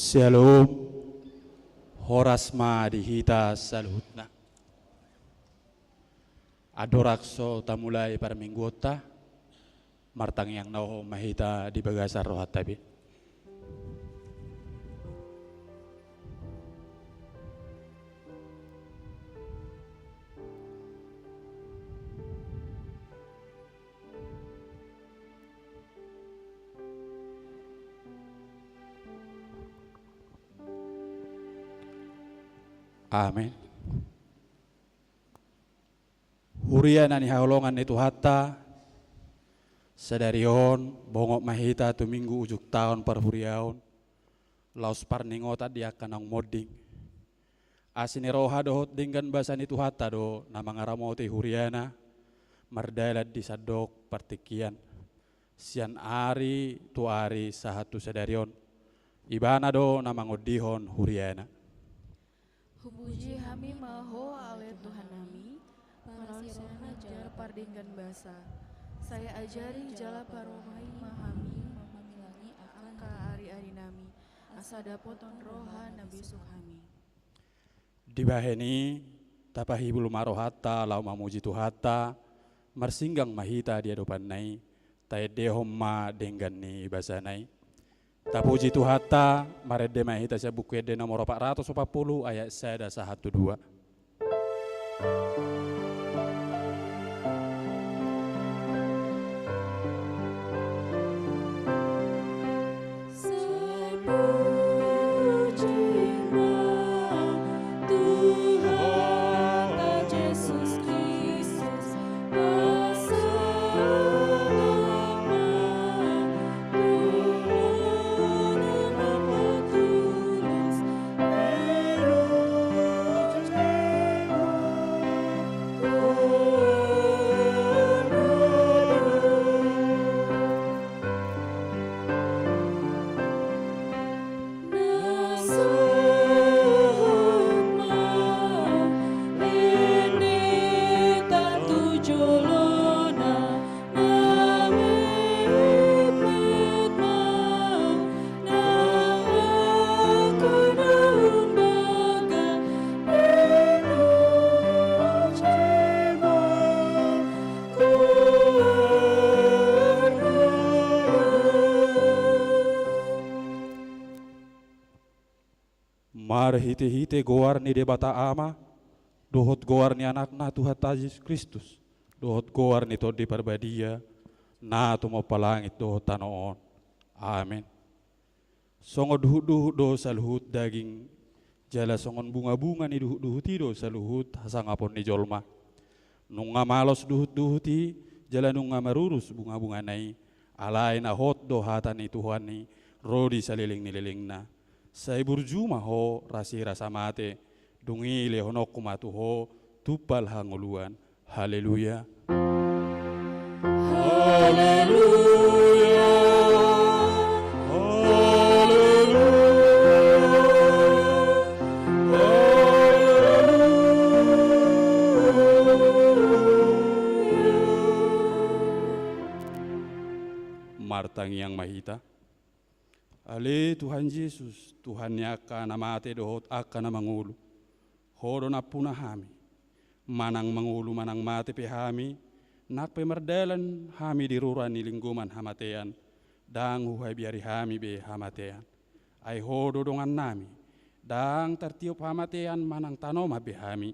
Shalom, horasma dihita salhutna. Adorakso tamulai para minggota, martang yang nau mahita di bagasar rohat tabi. Amin. Hurian ani haulongan itu hatta sadarion bongok mahita tu minggu ujuk tahun per huriaon laus parningota dia kanang moding asini roha dohot dinggan basan itu hatta do nama ngaramote huriana mardalat di sadok partikian sian ari tu ari sahatu sadarion ibana do nama ngodihon huriana. Hubuji hami maho ale Tuhan nami, parasirona jar pardinggan basa. Saya ajari jala paromai mahami mamilangi akan ka ari-ari nami. Asada poton roha nabi sukhami. Dibaheni tapahibul marohata lau mamuji tuhata marsinggang mahita dia dopan nai taedehom ma denggan ni basanai. Tapuji tuhata marede mahita sa buku ede nomor 440 ayat 1 dan 1-2. Hite-hite goar ni debata ama, dohot goar ni anak na Tuhan Yesus Kristus, dohot goar ni todi parbadia, na tumo palangit dohot tanoon. Amin. Songo duhut-duhut do saluhut daging, jala songon bunga-bunga ni duhut-duhuti do saluhut hasangapon ni jolma. Nunga malos duhut-duhuti, jala nunga marurus bunga-bunga nai, alay na hot do hata ni Tuhan ni, rodi saliling nililing na. Saya burjuma ho rasi rasa mate dungi lehonok kumatu ho tupal hanguluan. Haleluya. Haleluya. Martang yang mahita. Ale Tuhan Yesus, Tuhan yaka namate dohot aka na mangulu. Hodo na puna hami. Manang mangulu manang mate pe hami. Nak pe merdalan hami diruran ni lingguman hamatean. Dang huhay biari hami be hamatean. Ay hodo dongan nami. Dang tertiup hamatean manang tanoma be hami.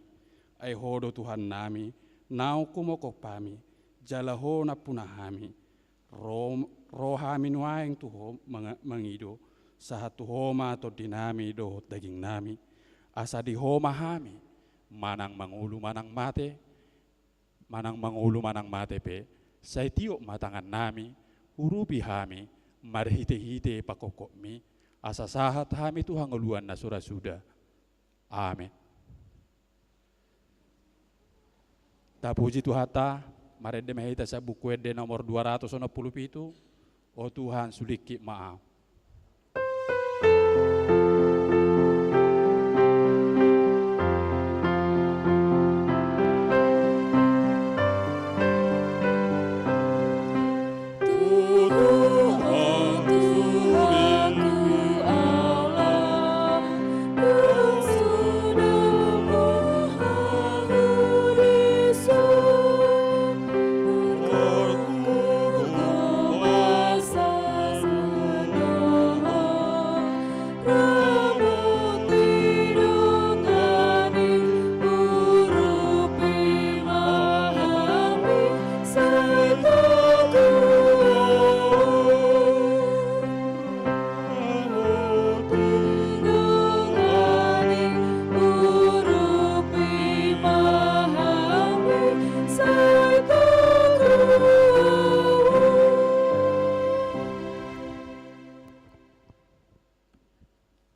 Ay hodo Tuhan nami. Nau kumokok pami. Jalaho na puna hami. Rohami nuaing tuho mangido sahat tuhoma to dinami do daging nami asa di homa hami manang mangulu manang mate pe say tiyo matangan nami urupi hami marhite-hite pakokok mi asa sahat hami tuhang uluan na surasuda. Amin. Tapuji tuhata marede mahita sa buku ede nomor 267. Oh Tuhan sedikit maaf. Tuhan, Tuhanku Allah.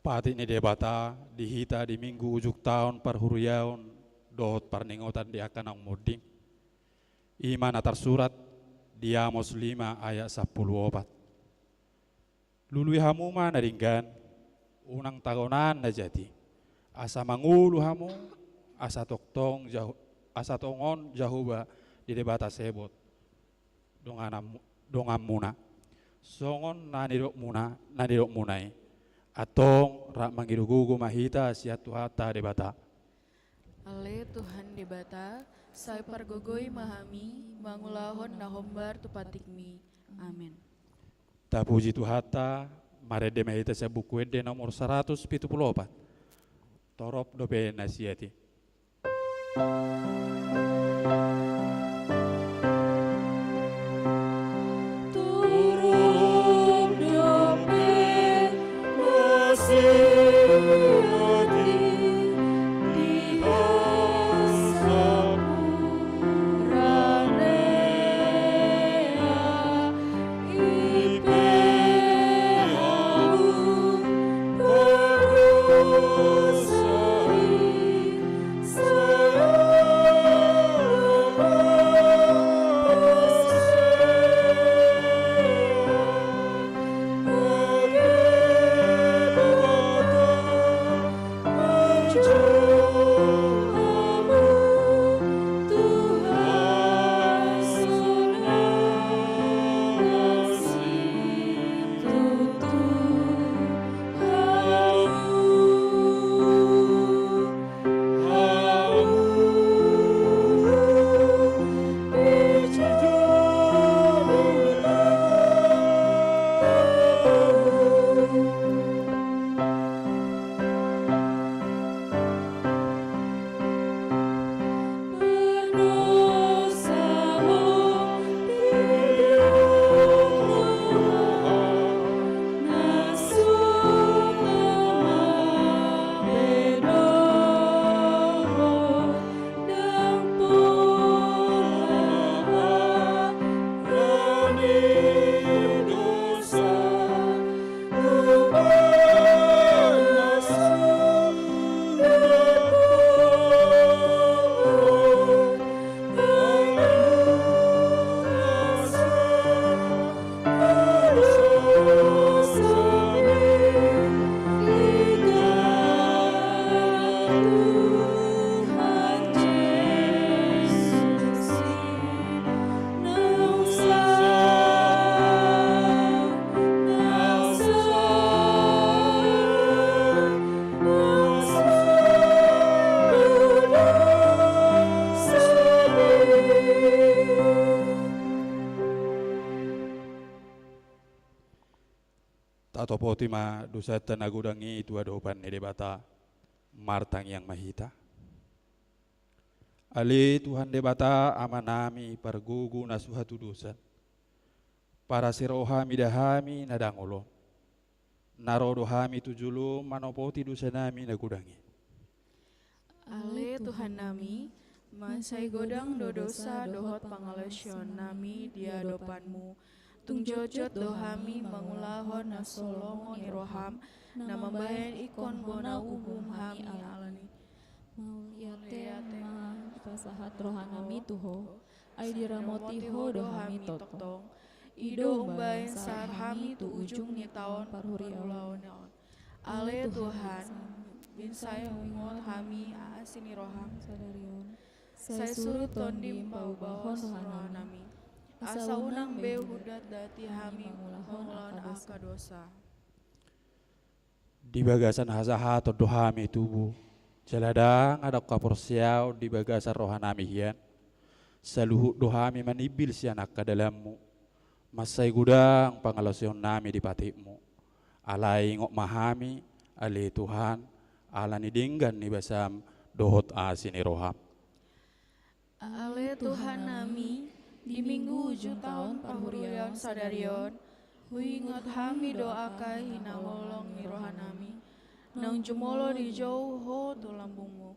Pati ni debata dihita di minggu ujuk tahun perhuriaun dohot parningotan di akan ang mudim. Imana tersurat di Amos 5 ayat 14. Lului hamu mana ringgan unang tagonan na jadi. Asa mangulu hamu asa toktong jauh asa tongon jahuba di debata sebot. Dongam muna. Songon nanidok munai. Atong rak mangirugugu mahita siat tuhata debata. Ale Tuhan debata, saya pargogoi mahami, mangulahon na hombar tupatikmi. Amin. Tapuji tuhata, marede mahita sa buku ede nomor 174. Torop dobe nasiati. Tatopoti ma dosa tanagudangi itu adopan ni debata martang yang mahita. Ali Tuhan debata amanami pergugu nasuhatu dosa. Para sirohami dahami nadangolo. Narodohami tujulu manopoti dosa nami nagudangi. Ale Tuhan nami, masai godang do dosa dohot pangalesyon nami di adopanmu. Tung jojot dohami mangulahon na solongo ni roham na mambayan ikon bona uhum hami alani. Yate ma pasahat rohanami tuho ay diramoti ho dohami totong. Ido umbayan sar hami tu ujung ni taon parhuriaon. Ale Tuhan, bin saya ungot hami asini roham Sadarion saya surut tondim bau bahon rohanami. Asa unang be hudat dati hami mangulahon aka dosa. Di bagasan hasaha atau dohami tubuh. Jaladang ada kaporsiau di bagasan rohanami hian. Saluhut dohami manibil sianak ke dalammu. Masai gudang pangalasion nami di patikmu. Alai ngok mahami, ali Tuhan, ala ni dinggan ni basam dohot asini roham. Ale Tuhan nami, di minggu ujung tahun parhuriaon sadarion, huingot hami doakai hinamolong ni rohanami, nang jumolo di jauh ho tu lambungmu.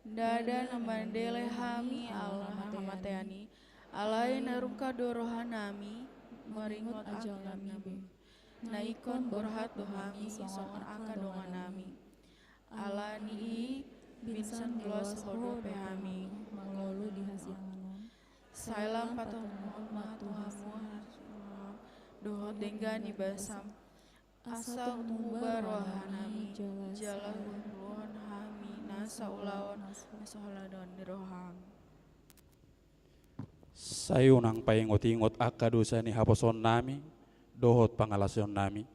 Dada nambandele hami Allah hamateani, alai narungka do rohanami, maringot ajal nami. Na ikon borhat dohami songon aka donganami. Tusan gelas hodo pehami. Mangolu di hasianganon. Sailam patong matuhamu dohot denggani basam. Asal mubar rohanami jalan ruhan hami nasa ulawan nasohaladon roham. Sayunang paingot-ingot aka dosa ni haposon nami, dohot pangalason nami.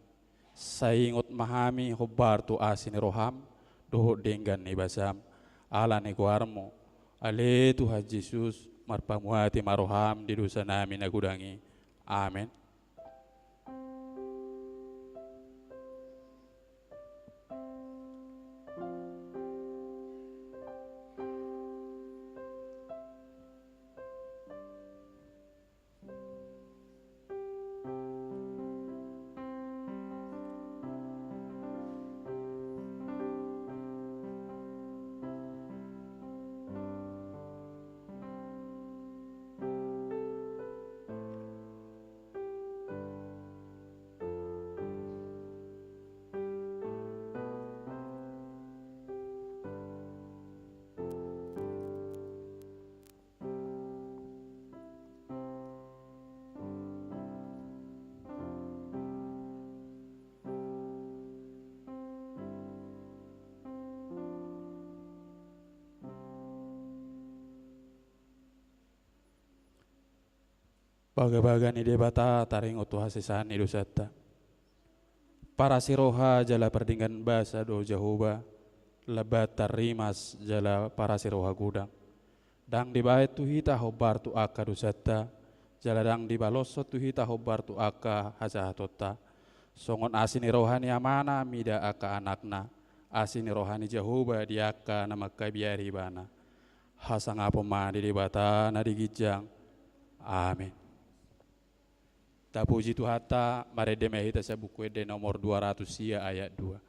Sayingot mahami hobar tu asin roham, dohot denggan ni basam. Ala ni kuarmo, ale Tuhan Yesus marpamuati maroham di dosa nami nagudangi. Amin. Baga-baga ni debata taring utuh hasisan ni dosata. Para siroha jala perdingan basa do Jehovah, lebat tarimas jala para siroha gudang. Dang dibait tu hita hobar tu aka dosata, jala dang dibalosot tu hita hobar tu aka hajahatota. Songon asini rohani amana mida aka anakna, asini rohani Jehovah di aka nama kabiari bana. Hasang apa ma di debata na digijang. Amin. Tapuji Tuhata, mari demehita saya buku de nomor 200 sia ayat 2.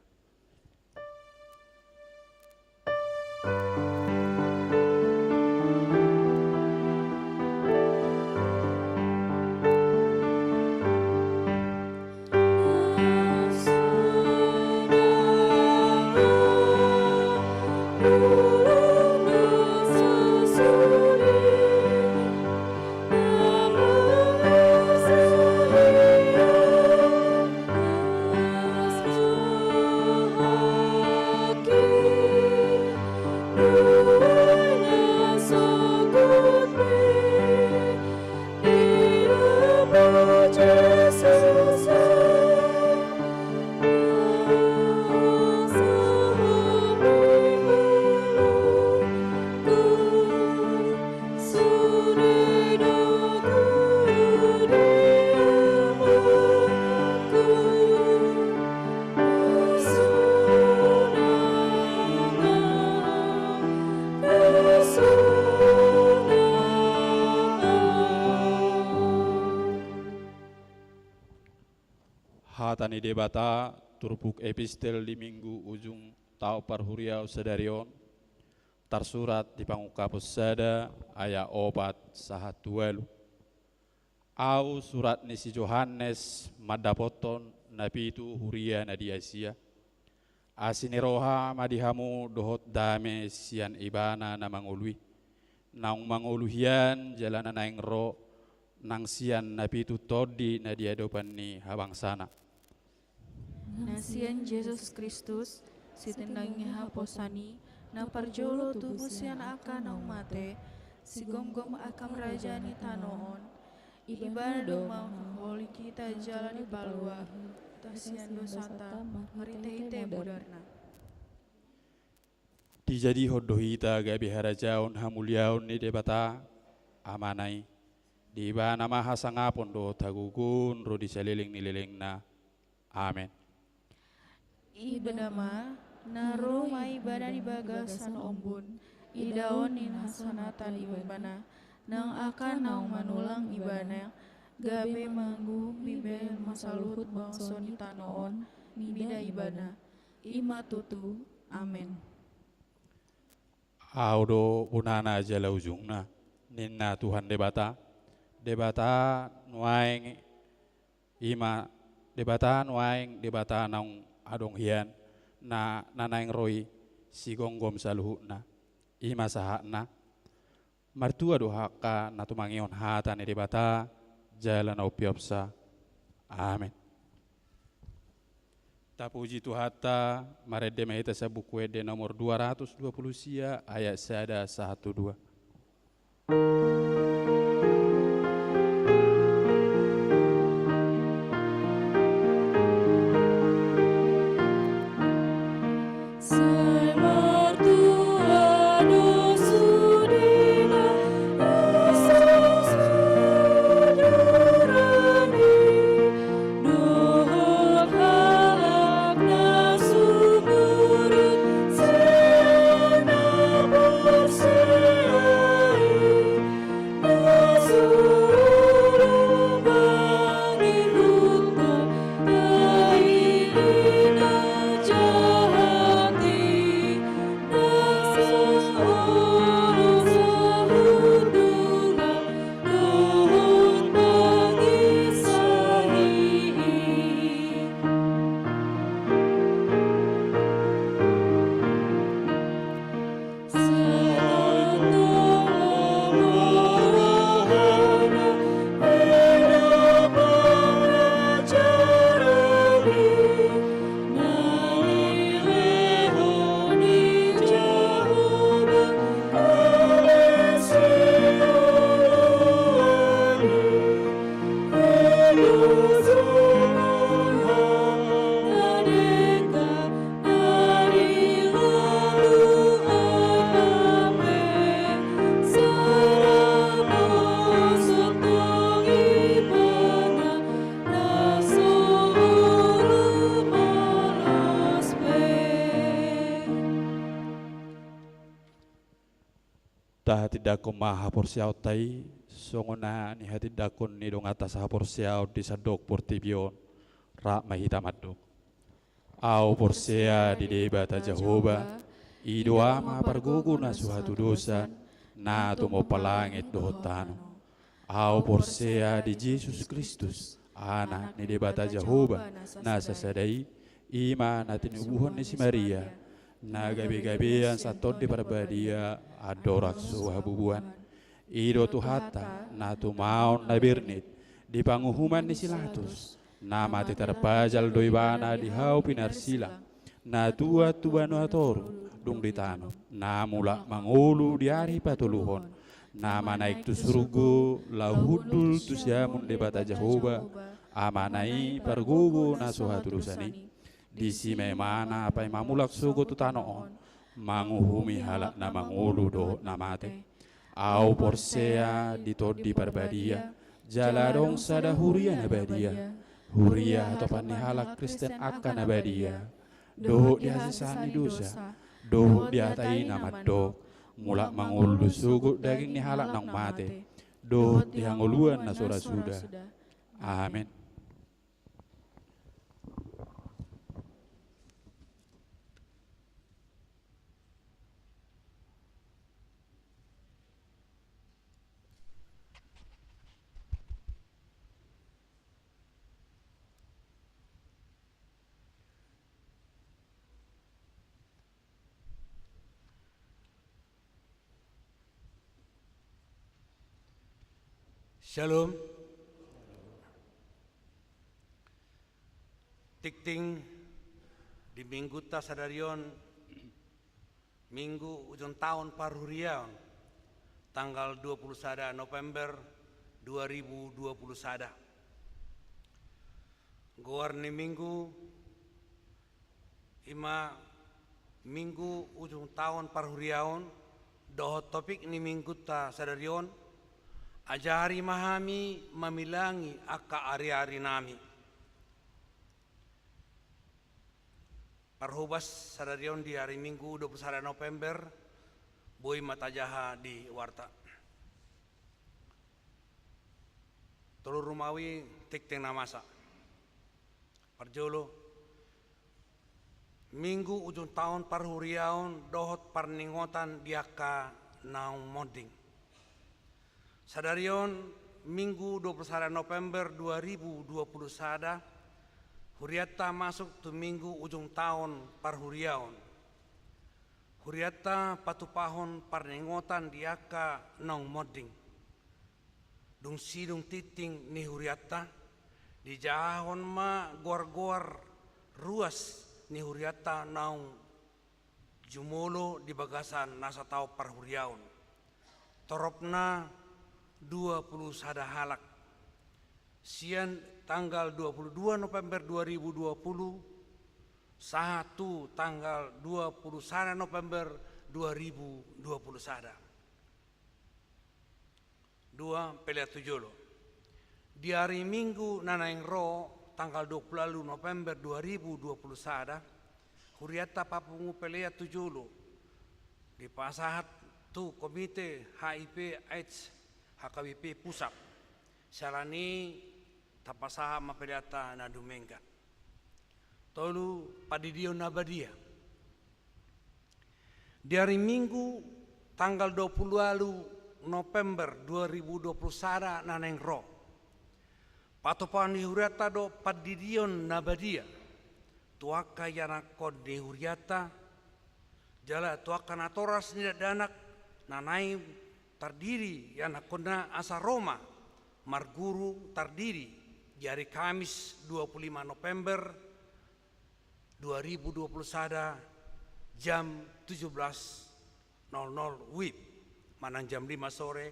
Hatani debata turpuk epistel di minggu ujung tau parhuriau sedarion tersurat di pangukapus sada ayat opat sahat duelu au surat ni si Johannes madapoton nabi itu huria na di Asia asini roha madihamu dohot dame sian ibana na mangului naung manguluhian jalanan naing ro nang sian nabi itu todi na dia dopan ni habang sana. Nasian Yesus Kristus, sitindangnya haposani, na parjolo tubuh sian akan nang mate, si gom-gom akam rajani tanoon, ibadah domang holi kita jalan di balua, tasian dosata, marite-ite budarna. Dijadi hodohita gabi harajaon hamuliaon ni debata amanai, di ba nama hasangapon do tagugun ro di saliling nililing na. Amin. Ibadama naro mai badan bagasan ombun idaon in hasanatan ibana nang akan naung manulang ibana gabe manggu bibe masaluhut bangson tanoon mida ibana ima tutu amin. Audo unana jala ujungna ninna Tuhan debata nuaing ima debata nuaing debata naung adong hian na nanaing roi si gonggom saluhuna ima sahakna martua dohaka natu mangion hata ni debata jalan opiopsa. Amin. Tapuji Tuhata marede mahita sabuku ede nomor 220 sia ayat sada 1-2. Tidak maha porsiau tai songona ni hati dakon ni dong atas ha porsiau di sadok portibion rak mahita madok au porsia di debata Jehovah ido ama pargugu na suatu dosa na tumo palangit dohotano au porsia di Yesus Kristus anak ni debata Jehovah na sasadai ima natin ubuhon ni si Maria na gabi-gabian satot di parbadia adorak suhabubuan ido Tuhata na tumaon na birnit di panguhuman ni silatus na mati terpajal doibana di hau pinarsila na tua tubano atoru dung ditano na mula mangulu di hari patuluhon na manaik tu surgu lahudul tu siamun debata Jehovah amanai pargugu na suhatu dosani di sime mana apa mamulak suku tu tanoon manguhumi halak na mangulu do namate au porsea ditodi parbadia jaladong sada huria nabadia huria atau pani halak Kristen akan nabadia doh di hasisani dosa doh di atai nama do mulak mangulu suku daging ni halak nang mate doh di hanguluan na sura sudah. Amin. Shalom. Tikting di minggu tasadarion minggu ujung tahun parhurian tanggal 21 November 2020 sada. Goarni minggu ima minggu ujung tahun parhurian doh topik ni minggu tasadarion ajari mahami mamilangi aka ari-ari nami. Parhubas sadarion di hari Minggu 21 November boy matajaha di warta. Telur rumawi tikting namasa. Parjolo Minggu ujung tahun parhuriaun dohot parningotan diaka naung moding. Sadarion Minggu 21 November 2020 sada huriata masuk tu minggu ujung tahun parhuriaun. Huriata patupahon parnengotan diaka nong moding. Dung sidung titing ni huriata di jahon ma goar-goar ruas ni huriata naung jumolo di bagasan nasa tau parhuriaun. Toropna 20 sada halak. Sian tanggal 22 November 2020, satu tanggal 21 November 2020 sada. 2 Peleatujolo. Di hari Minggu Nanaing Ro tanggal 20 November 2020 sada, huriata papungu Peleatujolo di pasahat tu komite HIV AIDS HKBP pusat. Salani tapasaha mapeleata na Dumenga. Tolu padidio nabadia. Di hari Minggu tanggal 20 November 2020 sada Nanaing Ro. Patopan ni huriata do padidion nabadia. Tuaka yana kod ni huriata. Jala tuaka natoras ni danak nanai tardiri yana kona asa Roma. Marguru tardiri di hari Kamis 25 November 2020 sada jam 17.00 WIB manang jam 5 sore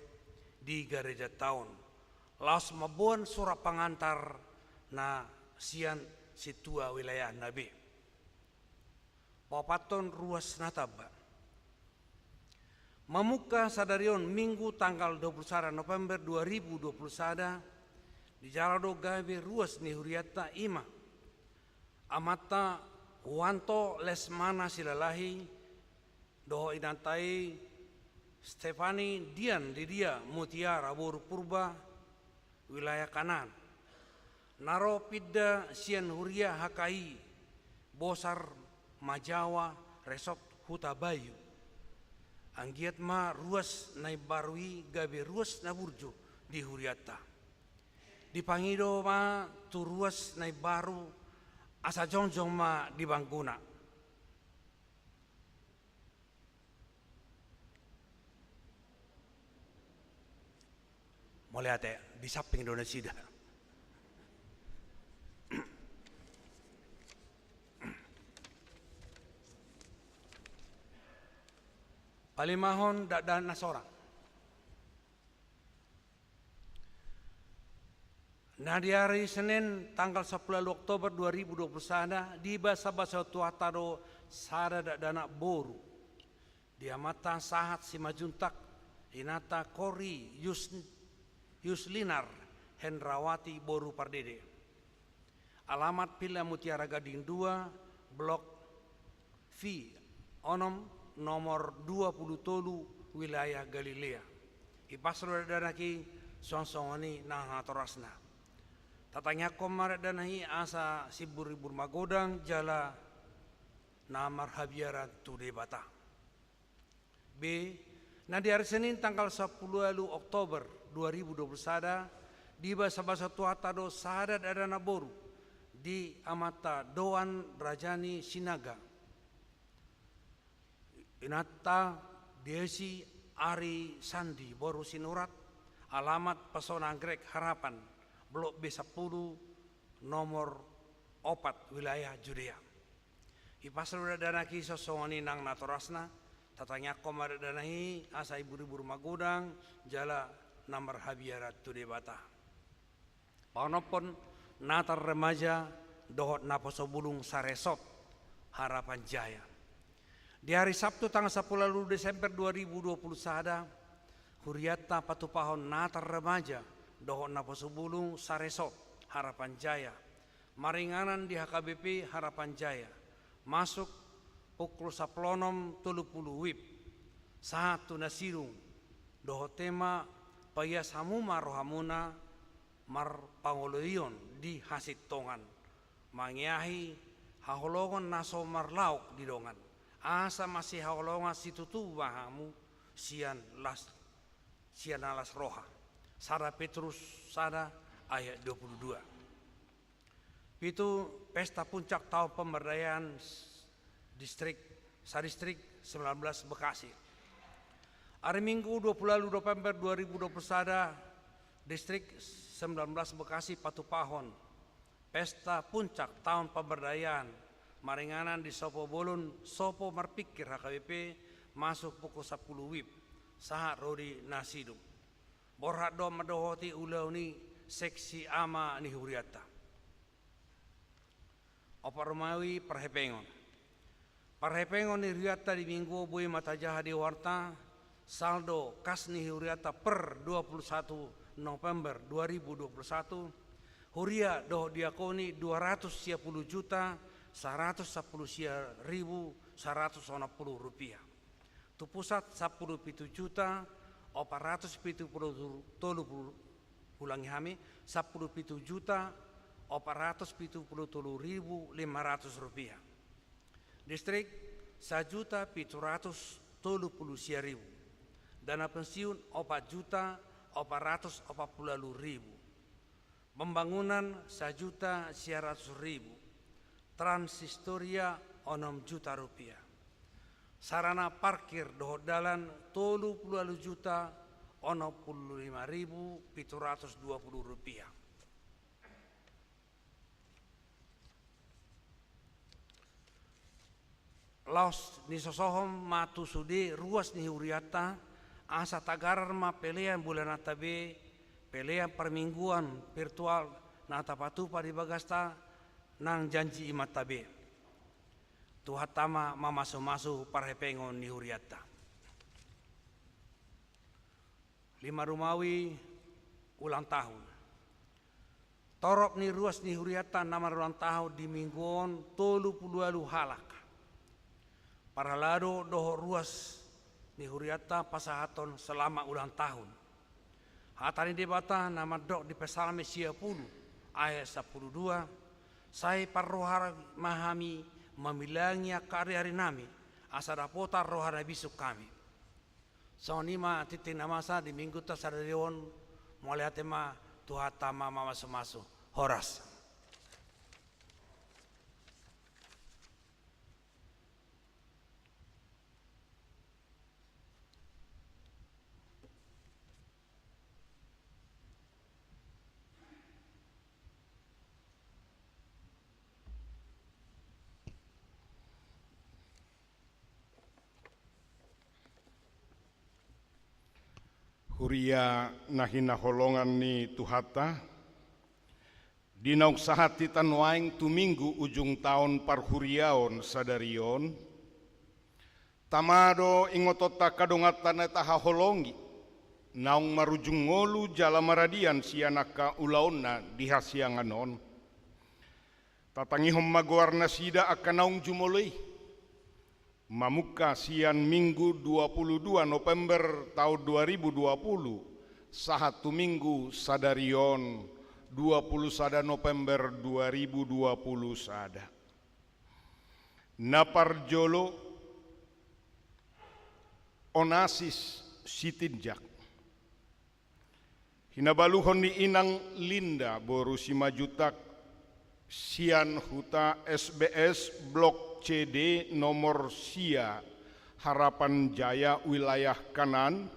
di Gereja Taun. Laos mabuan surat pengantar na sian situa wilayah Nabi. Papaton ruas nataba. Mamuka sadarion Minggu tanggal 21 November 2020 sada di Jalado gawe ruas ni huriata ima. Amata Wanto Lesmana Silalahi doho inantai Stefani Dian Didia Mutiara Boru Purba wilayah Kanan. Naro pidda sian huria Hakai Bosar Majawa Resort Huta Bayu. Anggiat ma ruas nai barui gabe ruas na burjo di huriata. Di pangido ma tu ruas nai baru asa jongjong ma di Bangkuna. Mulai ate di samping Indonesia. Palimahon dan nasorang. Nah di hari Senin tanggal 10 Oktober 2020 sada di basa-basa tuatado sada dana boru. Di amata sahat si majuntak inata Kori Yuslinar Hendrawati Boru Pardede. Alamat Pila Mutiara Gading 2 Blok V Onom nomor 20 wilayah Galilea. Ipasro danaki songsongani nah torasna. Tatanya komar danahi asa sibur-ibur magodang jala namar habiara tude bata. B. Nah di hari Senin tanggal 10 Oktober 2020 sada di basa-basa tuatado sada dadana boru di amata Doan Rajani Sinaga. Inata Desi Ari Sandi Boru Sinurat alamat Pesona Anggrek Harapan Blok B10 nomor 4 wilayah Judea. Ipasal danaki sosongani nang natorasna tatanya komar danahi asa ibu-ibu magodang jala namar habiara tude bata. Panopon natar remaja dohot naposobulung saresot Harapan Jaya. Di hari Sabtu tanggal 10 Desember 2020 sada huriata patupahon natar remaja dohon naposubulung saresot Harapan Jaya. Maringanan di HKBP Harapan Jaya. Masuk pukul 10.30 WIB. Satu nasirung doho tema payas hamuma rohamuna mar pangoloyon di hasit tongan. Mangiahi haholongon naso marlauk di dongan. Asa masih haolonga situtu bahamu sian alas roha. Sada Petrus sada ayat 22. Itu pesta puncak tahun pemberdayaan distrik Sadistrik 19 Bekasi. Hari Minggu 20 November 2021, Distrik 19 Bekasi Patupahon, pesta puncak tahun pemberdayaan, maringanan di Sopo Bolon, Sopo Marpikir HKBP, masuk pukul 10 WIB, sahat Rodi Nasidum. Borhat dom madohoti ulau ni seksi ama ni huriata. Opa Romawi Parhepengon. Parhepengon ni huriata di minggu bui mata jaha di warta, saldo kas ni huriata per 21 November 2021, huria doh diakoni 210 juta 110.110 rupiah. Tu pusat 10 juta 470 ulangi hami 10 juta 473.500 rupiah. Distrik 1.730.000. Dana pensiun 4 juta 440.000. Pembangunan 1.900.000. Transistoria 6 juta rupiah. Sarana parkir doh dalan 30 juta 65.720 rupiah. Laos ni sosohom matu sudi ruas ni huriata asa tagarar ma pelean bulan atabe pelean permingguan virtual na tapatupa di bagasta nang janji imatabe. Tuhatama mamasu-masu parhepengon ni huriata. 5 Rumawi ulang tahun. Torop ni ruas ni huriata nama ulang tahun di mingguon 32 halak. Para lado doho ruas ni huriata pasahaton selama ulang tahun. Hatani debata nama dok di pesalme 10 ayat 12. Saya parrohara mahami memilangi hari-hari nami asa dapota rohara bisuk kami. Sonima titik namasa di minggu tasadarion mulai tema tuhatama mama semasu horas. Huria nahina holongan ni tuhata dinauk sahati tanwaing tu minggu ujung tahun parhuriaon sadarion tamado ingotota kadongatan taha holongi naung marujung ngolu jala maradian sianaka ulaonna di hasianganon tatangihom maguarna sida akan naung jumolei Mamuka sian minggu 22 November tahun 2020 sahatu minggu sadarion 20 sada November 2020 sada. Naparjolo onasis sitinjak. Hinabaluhon ni inang Linda boru simajutak sian huta SBS blok CD nomor sia Harapan Jaya wilayah Kanan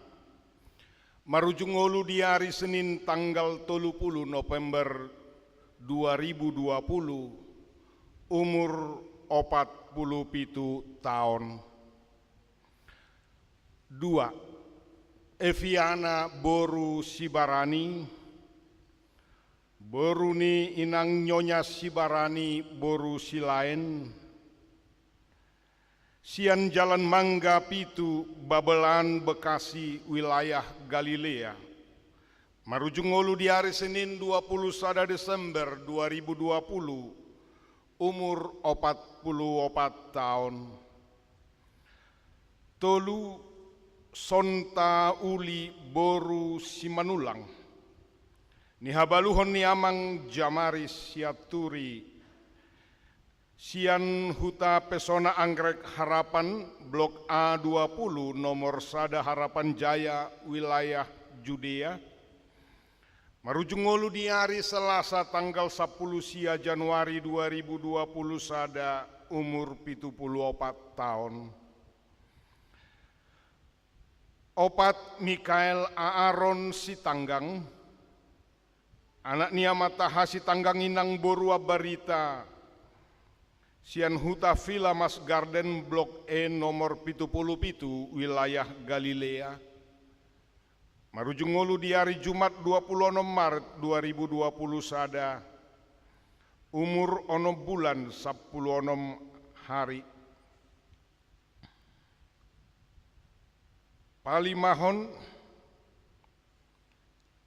marujung ngolu di hari Senin tanggal 30 November 2020 umur 47 tahun. 2. Eviana Boru Sibarani Boruni inang Nyonya Sibarani Boru Silain sian Jalan Mangga Pitu Babelan Bekasi wilayah Galilea marujung ngolu di hari Senin 21 Desember 2020 umur 44 tahun. Tolu Sonta Uli Boru Simanulang nihabaluhon ni amang Jamaris Siaturi sian huta Pesona Anggrek Harapan blok A20 nomor sada Harapan Jaya wilayah Judea marujung ngolu di hari Selasa tanggal 10 sia Januari 2020 sada umur 74 tahun. Opat Mikael Aaron Sitanggang, anak nia mataha Sitanggang inang borua barita, sian huta Villa Mas Garden Blok E nomor 77 wilayah Galilea. Marujung ngolu di hari Jumat 26 Maret 2020 sada, umur 6 bulan 10 hari. Palimahon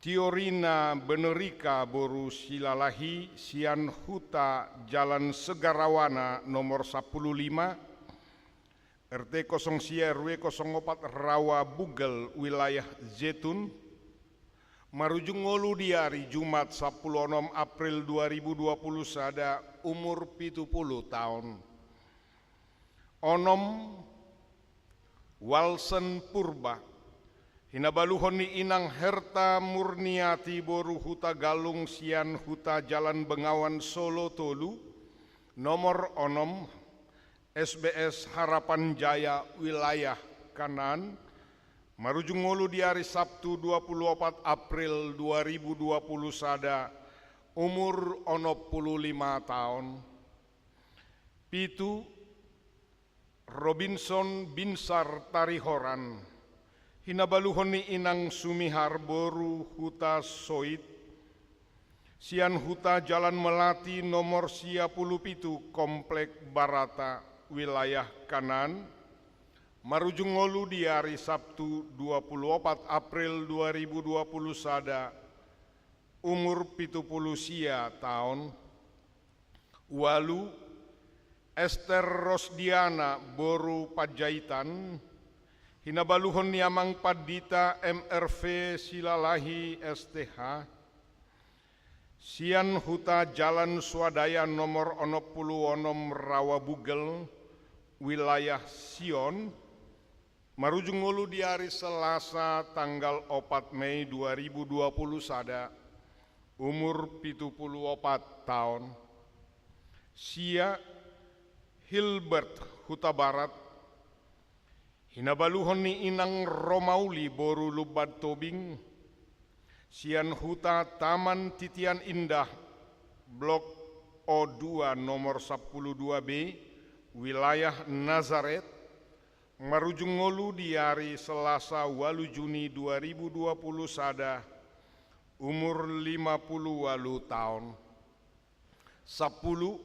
Tiorina Benerika boru silalahi sian huta Jalan Segarawana nomor 15 RT 0 RW 04 Rawa Bugel wilayah Zetun. Marujung ngolu di hari Jumat 16 April 2020 sada, umur 70 tahun. Onom Walsen Purba, hinabaluhon ni inang Herta Murniati boru huta Galung sian huta Jalan Bengawan Solo Tolu, nomor onom SBS Harapan Jaya wilayah Kanan. Marujung ngolu di hari Sabtu 24 April 2020 sada, umur 65 tahun. Pitu Robinson Binsar Tarihoran, hinabaluhon ni inang Sumihar boru huta Soit, sian huta Jalan Melati nomor 57 Komplek Barata wilayah Kanan. Marujung ngolu di hari Sabtu 24 April 2020 sada, umur 70 sia tahun. Walu Esther Rosdiana boru Pajaitan, hinabaluhon niamang Padita MRV Silalahi STH, sian huta Jalan Swadaya nomor 66 Rawa Bugel wilayah Sion. Marujung ngolu di hari Selasa tanggal 4 Mei 2020 sada, umur 74 tahun. Sia Hilbert Huta Barat, hinabaluhon ni inang Romauli boru Lubad Tobing, sian huta Taman Titian Indah Blok O2 nomor 12B wilayah Nazaret. Marujung ngolu di hari Selasa 8 Juni 2020 sada, umur 58 tahun. 10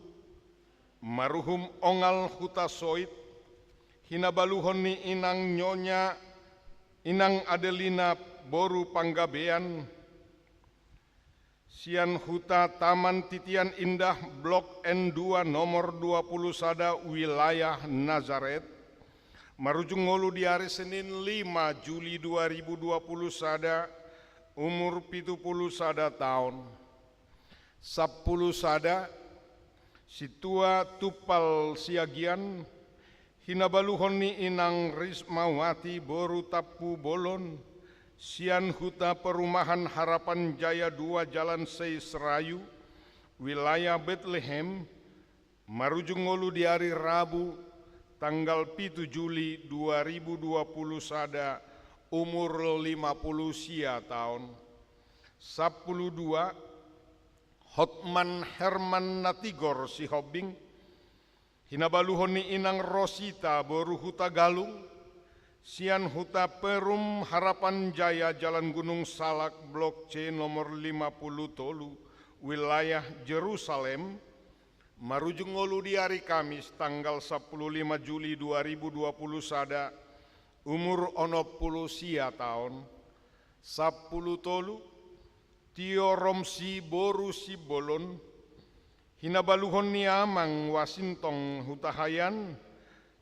Maruhum Ongal Huta Soit, hinabaluhon ni inang Nyonya Inang Adelina boru Panggabean, sian huta Taman Titian Indah Blok N2 nomor 20 sada wilayah Nazaret. Marujung ngolu di hari Senin 5 Juli 2020 sada, umur 70 sada tahun. 10 sada Situa Tupal Siagian, hinabaluhon ni inang Rismawati boru Tapu Bolon, sian huta Perumahan Harapan Jaya 2 Jalan Sei Serayu wilayah Bethlehem. Marujung ngolu di hari Rabu tanggal 7 Juli 2020 sada, umur 50 sia tahun. 12 Hotman Herman Natigor Sihobing, hinabaluhon ni inang Rosita boru huta Galung, sian huta Perum Harapan Jaya Jalan Gunung Salak Blok C nomor 50 Tolu wilayah Jerusalem. Marujung ngolu di hari Kamis tanggal 15 Juli 2020 sada, umur 60 sia tahun. 10 Tolu Tio Romsi boru Sibolon, hinabaluhon ni amang Wasintong Hutahayan,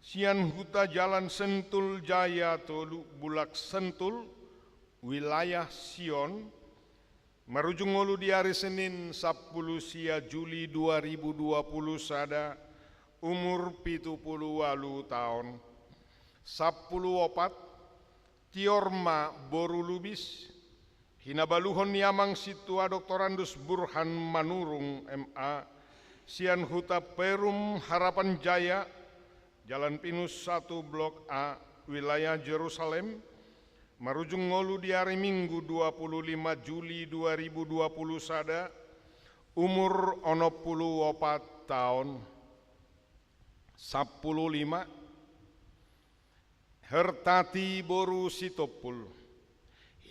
sian huta Jalan Sentul Jaya Tolu Bulak Sentul wilayah Sion. Marujung ngolu di hari Senin 10 sia Juli 2020 sada, umur 78 tahun. 14 Tiorma boru Lubis, hinabaluhon niamang Situa Doktorandus Burhan Manurung MA, Sian Huta Perum Harapan Jaya, Jalan Pinus 1 Blok A, wilayah Jerusalem, marujung ngolu di hari Minggu 25 Juli 2020 sada, umur 64 tahun, 15, hertati boru sitopul,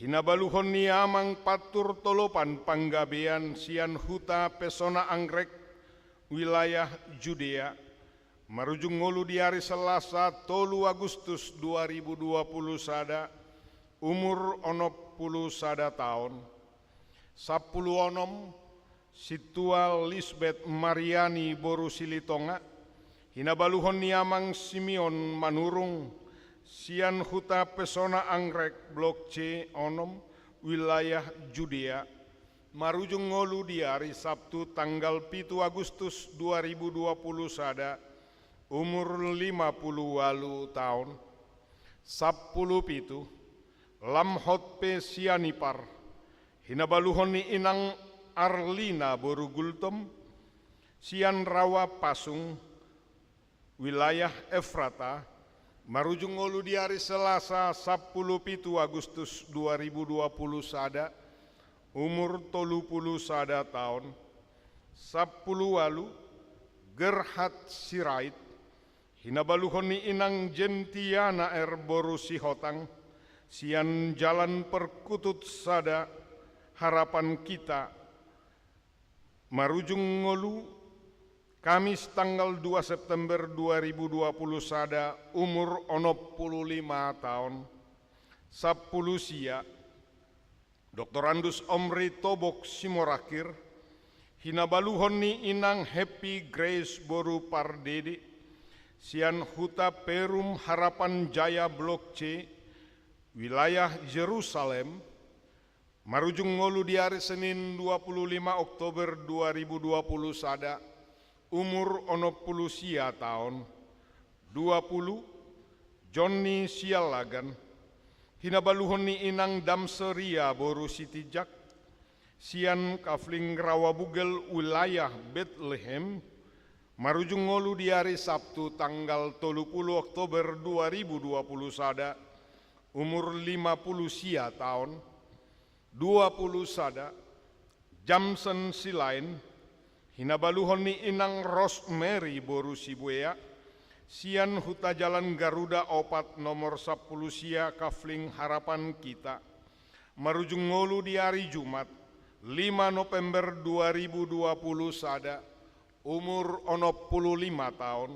hinabaluhon niamang patur tolopan panggabean Sian Huta Pesona Anggrek, wilayah Judea, marujung ngolu di hari Selasa 3 Agustus 2020 sada, umur 60 tahun, 10 Situa Lisbeth Mariani Boru Silitonga, hinabaluhon niamang Simeon Manurung, Sian Huta Pesona Anggrek Blok C onom, wilayah Judea, marujung ngolu di hari Sabtu tanggal 7 Agustus 2020 sada, umur 58 tahun, 10 Lamhot P. Sianipar, hinabaluhon ni inang Arlina Boru Gultom, Sian Rawa Pasung, wilayah Efrata, marujung ngolu di hari Selasa 17 Agustus 2020 sada, umur 31 tahun, 10 Gerhat Sirait, hinabaluhon ni inang Gentiana Boru Sihotang, Sian Jalan Perkutut sada, Harapan Kita, marujung ngolu Kamis tanggal 2 September 2020 sada, umur 65 tahun, 10 sia, Dr. Andus Omri Tobok Simorakir, hinabaluhon ni inang Happy Grace Boru Pardede, Sian Huta Perum Harapan Jaya Blok C, wilayah Jerusalem, marujung ngolu di hari Senin 25 Oktober 2020 sada, umur 60 sia tahun, 20 Johnny Sialagan, hinabaluhon ni inang Damseria Boru Sitijak, Sian Kafling Rawabugel wilayah Bethlehem, marujung ngolu di hari Sabtu tanggal 30 Oktober 2020 sada, umur 50 sia tahun, 20 sada Jamsen Silain, hinabaluhon ni inang Rosemary Boru Sibuea, Sian Huta Jalan Garuda Opat nomor 10 sia Kafling Harapan Kita, marujung ngolu di hari Jumat 5 November 2020 sada, umur 65 tahun,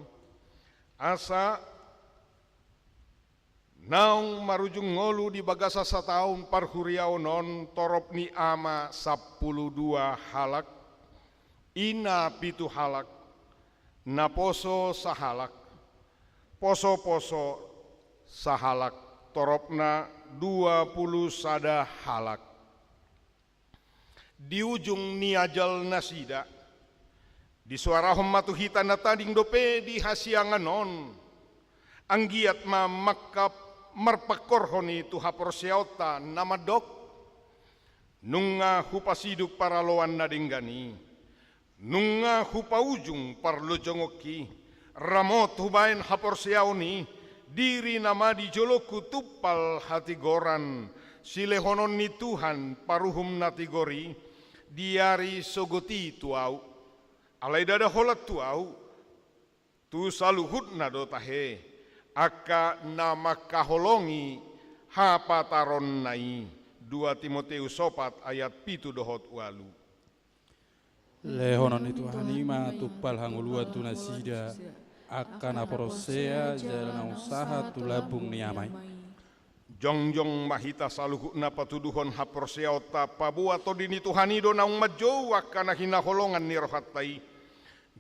asa naung marujung ngolu di bagasa sataun parhuriau non torop ni ama 12 halak, ina 7 halak, naposo sahalak, poso-poso sahalak, toropna 20 sada halak. Di ujung niajal nasida, di suara hommatu hitana tading dope di hasiangan non, anggiat ma makkap marpakorhoni tu haporseota nama dok, nunga hupasiduk para loan nadinggani, nunga hupa ujung parlojongoki, ramot hubain haporseauni, diri nama di joloku tupal hati goran, silehonon ni Tuhan paruhum natigori, diari sogoti tuau, alai dada holat tuau, tu saluhut nadotahe, aka nama kaholongi hapa taron nai, 2 Timoteus 4 ayat 7 dohot walu. Lehonon itu hanima tupal hangulua tunasida, akan aporosea jalan usaha tulabung niamai. Jongjong mahita saluhut na patuduhon haporsea ota pabu atau dini tuhanido naung majou akan hinaholongan ni rohatai.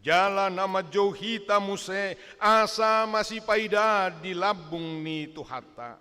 Jala nama jauh hita muse asa masih paida di labung ni tuhata.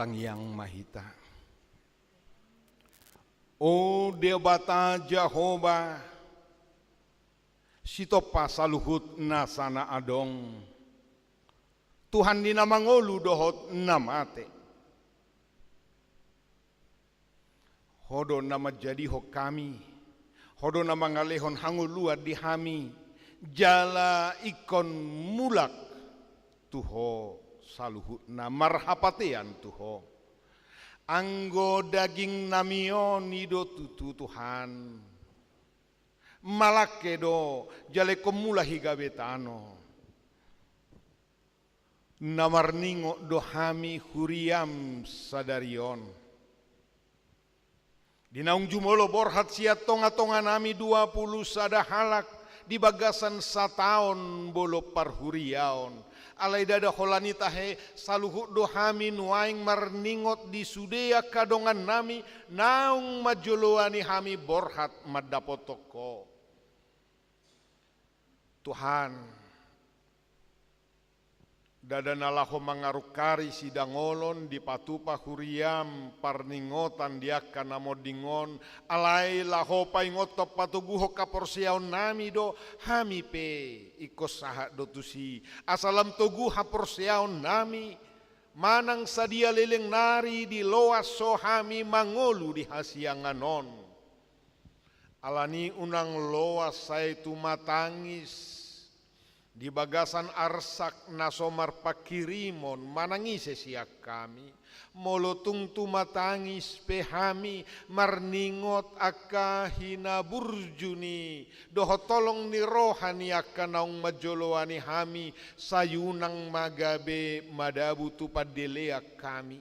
Batang Yang Mahita. O Debata Jehovah, sitopa saluhut nasana adong, Tuhan dina mangolu dohot namate. Hodo nama jadi ho kami, hodo nama ngalehon hangulua di hami, jala ikon mulak tuho saluhut na marhapatean tuho. Anggo daging namion ido tutu Tuhan, malakedo jale komula higa betano. Namarningo dohami huriam sadarion. Dinaung jumolo borhat siat tonga-tonga nami 20 sada halak di bagasan sataon bolo parhuriaon. Alai dada holani tahe saluhut dohami nuaing marningot di sudea kadongan nami naung majoloani hami borhat madapotoko. Tuhan, dada nalaho mangarukari sidangolon di patupa huriam parningotan diaka namodingon alai laho paingotop patuguho kaporsiaon nami do hami pe ikos saha dotusi asalam togu haporsiaon nami manang sadia leleng nari di loas so hami mangolu di hasianganon alani unang loas saya tu matangis di bagasan arsak nasomar pakirimon manangise siak kami molotung tumatangis pehami marningot aka hina burjuni doho tolong ni rohani aka naung majoloani hami sayunang magabe madabu tupadelea kami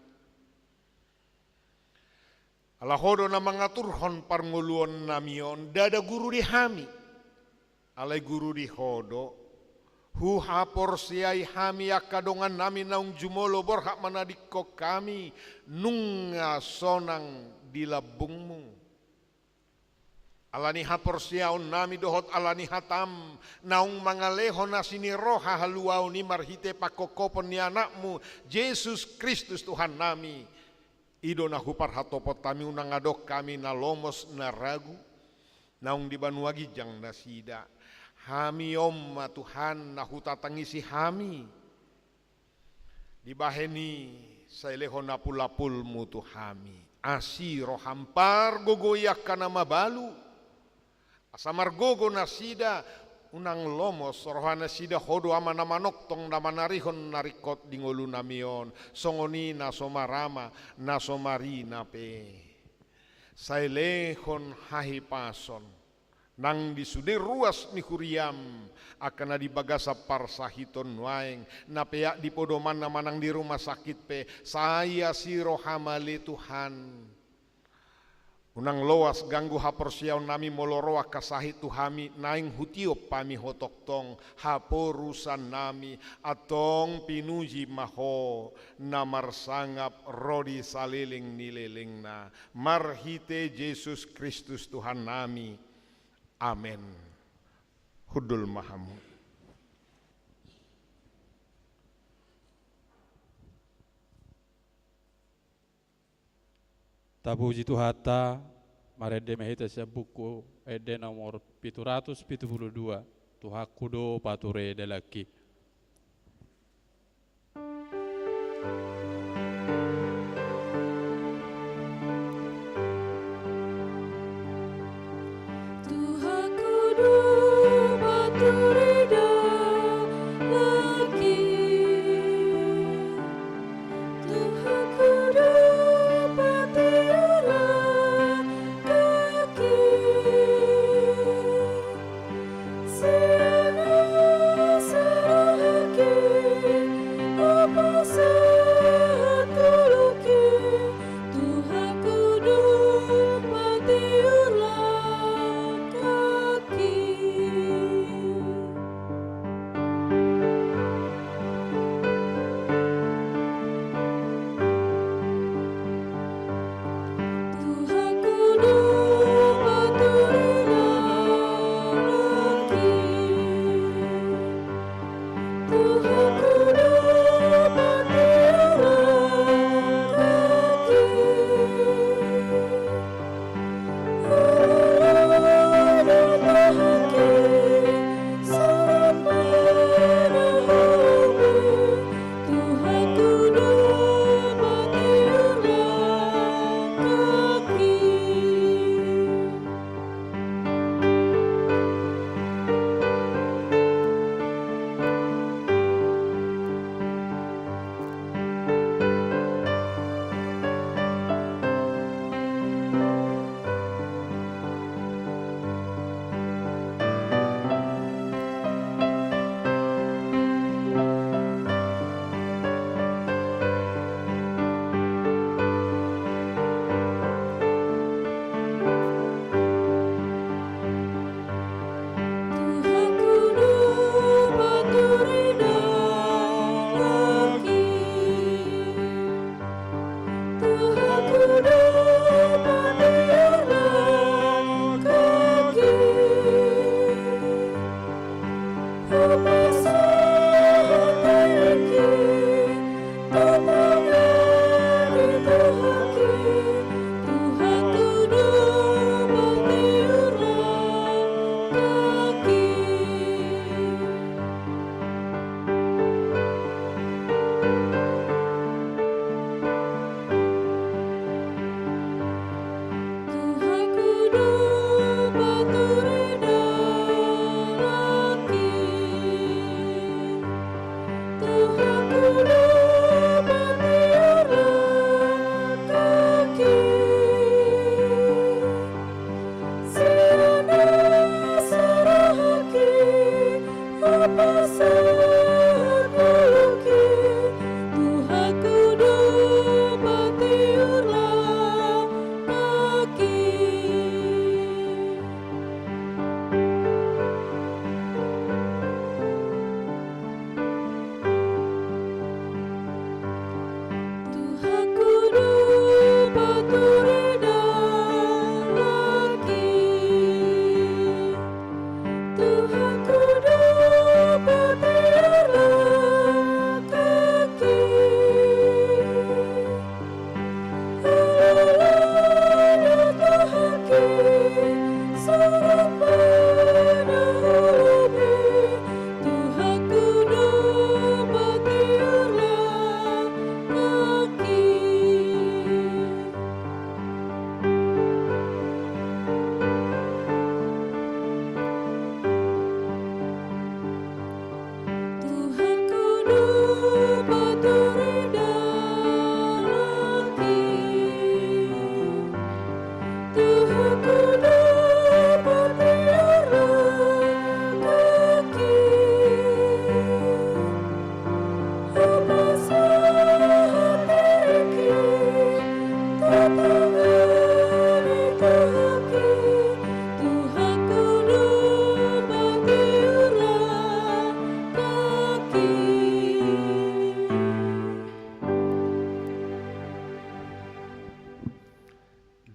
alahodo na mangaturhon parnguluon namion dada guru di hami alai guru di hodo huha porsiai hami akadongan nami naung jumolo borhak manadikko kami nunga sonang di labungmu. Alani haporsiaon nami dohot alani hatam naung mangaleho nasini roha haluau ni marhite pakokopon ni anakmu Yesus Kristus Tuhan nami. Ido na hupar hatopot kami unang adok kami na lomos na ragu naung di banuagi jang nasida. Hami omma Tuhan nahuta tangisi hami dibaheni saileho napul-lapul mutu hami asiro hampar gogoyak kana mabalu asamar gogo nasida unang lomos rohana sida hodo amana manok tong namanarihon narikot dingolu namion songoni nasomarama nasomari nape sailehon hahi pason nang disude ruas ni huriam akan di bagasa parsahiton waeng napeak di podoman namanang di rumah sakit pe saya si rohamale Tuhan unang loas ganggu haporsiaon nami moloroa kasahit tuhami naing hutiop pami hotoktong haporusan nami atong pinuji maho namar sangap rodi saliling nileleng na marhite Yesus Kristus Tuhan nami. Amin. Hudul mahamu. Tabuji Tuhata marede mehita sia buku ede nomor 772 Tuhakudo pature delaki.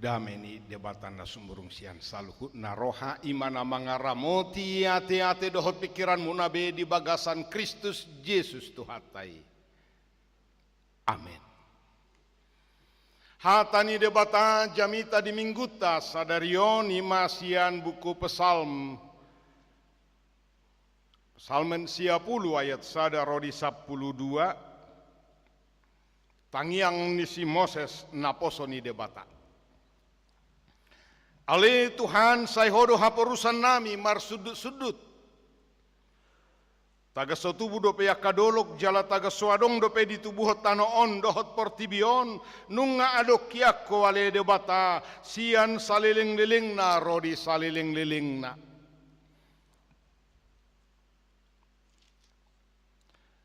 Dameni debatan na sumburung sian saluhut na roha imana mangaramoti ate-ate dohot pikiranmu nabe di bagasan Kristus Yesus Tuhatai. Amin. Hatani debata jamita di mingguta sadarion imasian buku pesalm. Salmen 10 ayat sada rodi 12. Tangiang nisi Moses naposoni debata. Ale Tuhan sayhodo haporusan nami mar sudut-sudut. Taga sotubu dope yakadolok jala taga suadong dope ditubuhot tanoon dohot portibion nunga adok kiako ale debata sian saliling-liling na rodi saliling-liling na.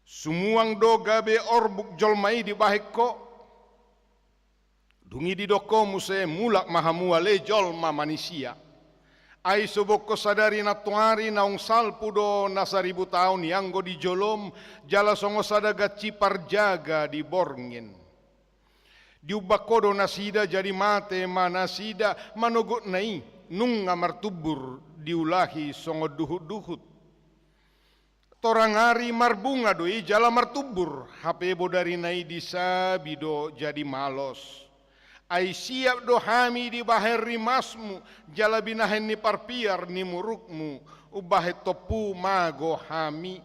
Sumuang do gabe orbuk jolmai di bahiko. Dungi di doko muse mulak mahamua le jolma manusia. Ai soboko sadari natuari naung salpu do na 1000 tahun yang go di jolom jala songo sadaga cipar jaga di borngin. Diubakodo nasida jadi mate manasida manogot nai nunga martubur diulahi songo duhut-duhut. Torangari marbunga doi jala martubur hape bodari nai disabido jadi malos. Ai siap dohami di bahar rimasmu jala binahen ni parpiar ni murukmu ubahe topu mago hami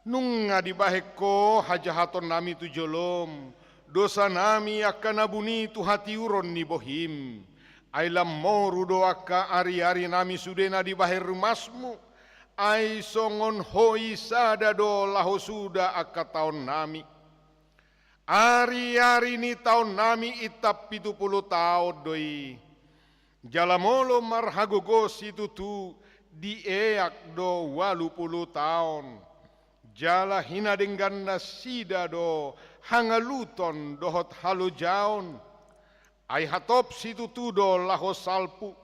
nunga di baheko hajahaton nami tu jolom dosa nami akan abuni tu hati uron ni bohim ai lamoru doaka ari-ari nami sudena di bahar rimasmu ai songon hoi sada do laho suda akataon nami. Ari-ari ni tahun nami itap 70 tahun doi. Jalamolo marhagogos itu tu dieak do 80 tahun. Jala hina dengan nasida do hangaluton dohot halu jaon. Ai hatop situ tu do laho salpu.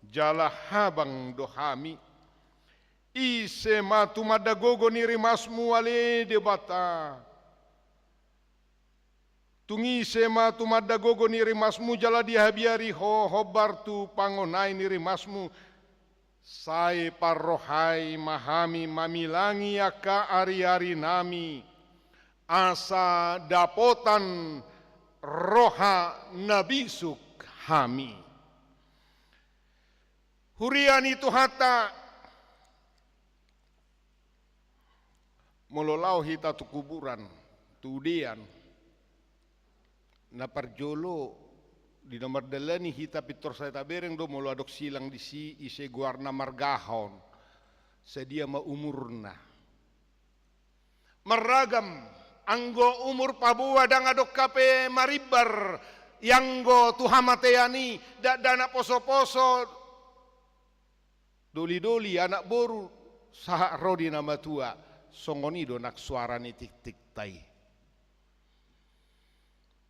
Jala habang do hami. Ise matu madagogo ni rimasmu ale debata. Tungi sema tu madagogo ni rimasmu jala dihabiari hobar tu pangonai ni rimasmu. Sai parrohai mahami mamilangi aka ari-ari nami. Asa dapotan roha nabisuk hami. Huriani tu hata mololau hita tu kuburan tu udian. Na parjolo di nomor dalani hita pitor saya tabereng do molo adok silang di si ise guarna margahon sedia maumurna maragam anggo umur pabua dang adok kape maribar yanggo tuhamateani dana poso-poso doli-doli anak boru saha rodi nama tua songonido nak suara ni tik-tik tai.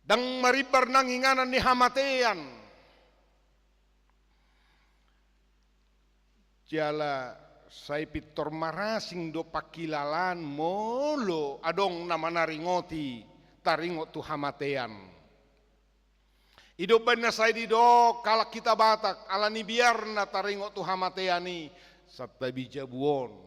Dang maribar nang inganan ni hamatean. Jala sai pitor marasing do pakilalan molo adong nama naringoti taringot tu hamatean. Ido bana sai di do kalak kita Batak ala ni biarna taringot tu hamateani satta bijabuon.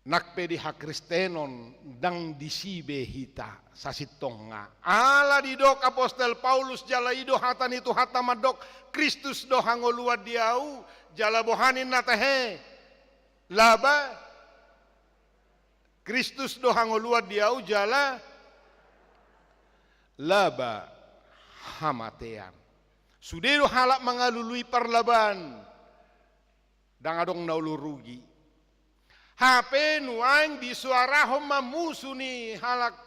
Nakpe di hak Kristenon dang disibe hita sasitonga. Ala di dok apostol Paulus jala ido hatan itu hata madok Kristus do hangoluat diau jala bohanin natahe laba Kristus do hangoluat diau jala laba hamatean. Sudero halak mengalului perlaban dang adong naulu rugi. HP nuang di suara homa musuni halak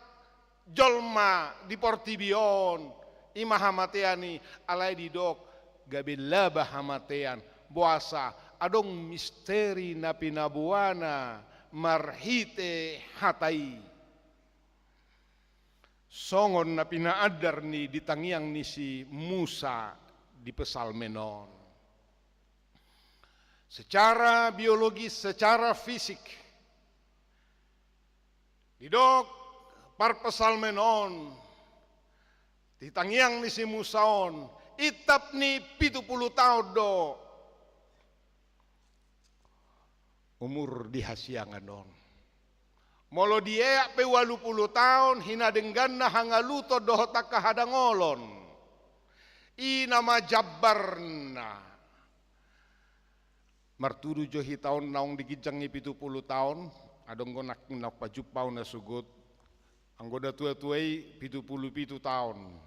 jolma di portibion ima hamateani alai di dok gabe laba hamatean buasa adong misteri napinabuana marhite hatai songon na pinaadar ni ditangiang ni si Musa di Pesalmenon. Secara biologis, secara fisik, didok par Pesalmenon, ditangiang ni si Musaon, itap ni 70 tahun do umur dihasiangan don. Molo dia pe 80 tahun hina denggan na hangaluto doh tak kahadangolon. I nama Jabbarna. Marturu johi tahun naung digijangi 70 tahun, adong ko nak pajupau na sugut. Anggoda tua-tuai 77 tahun.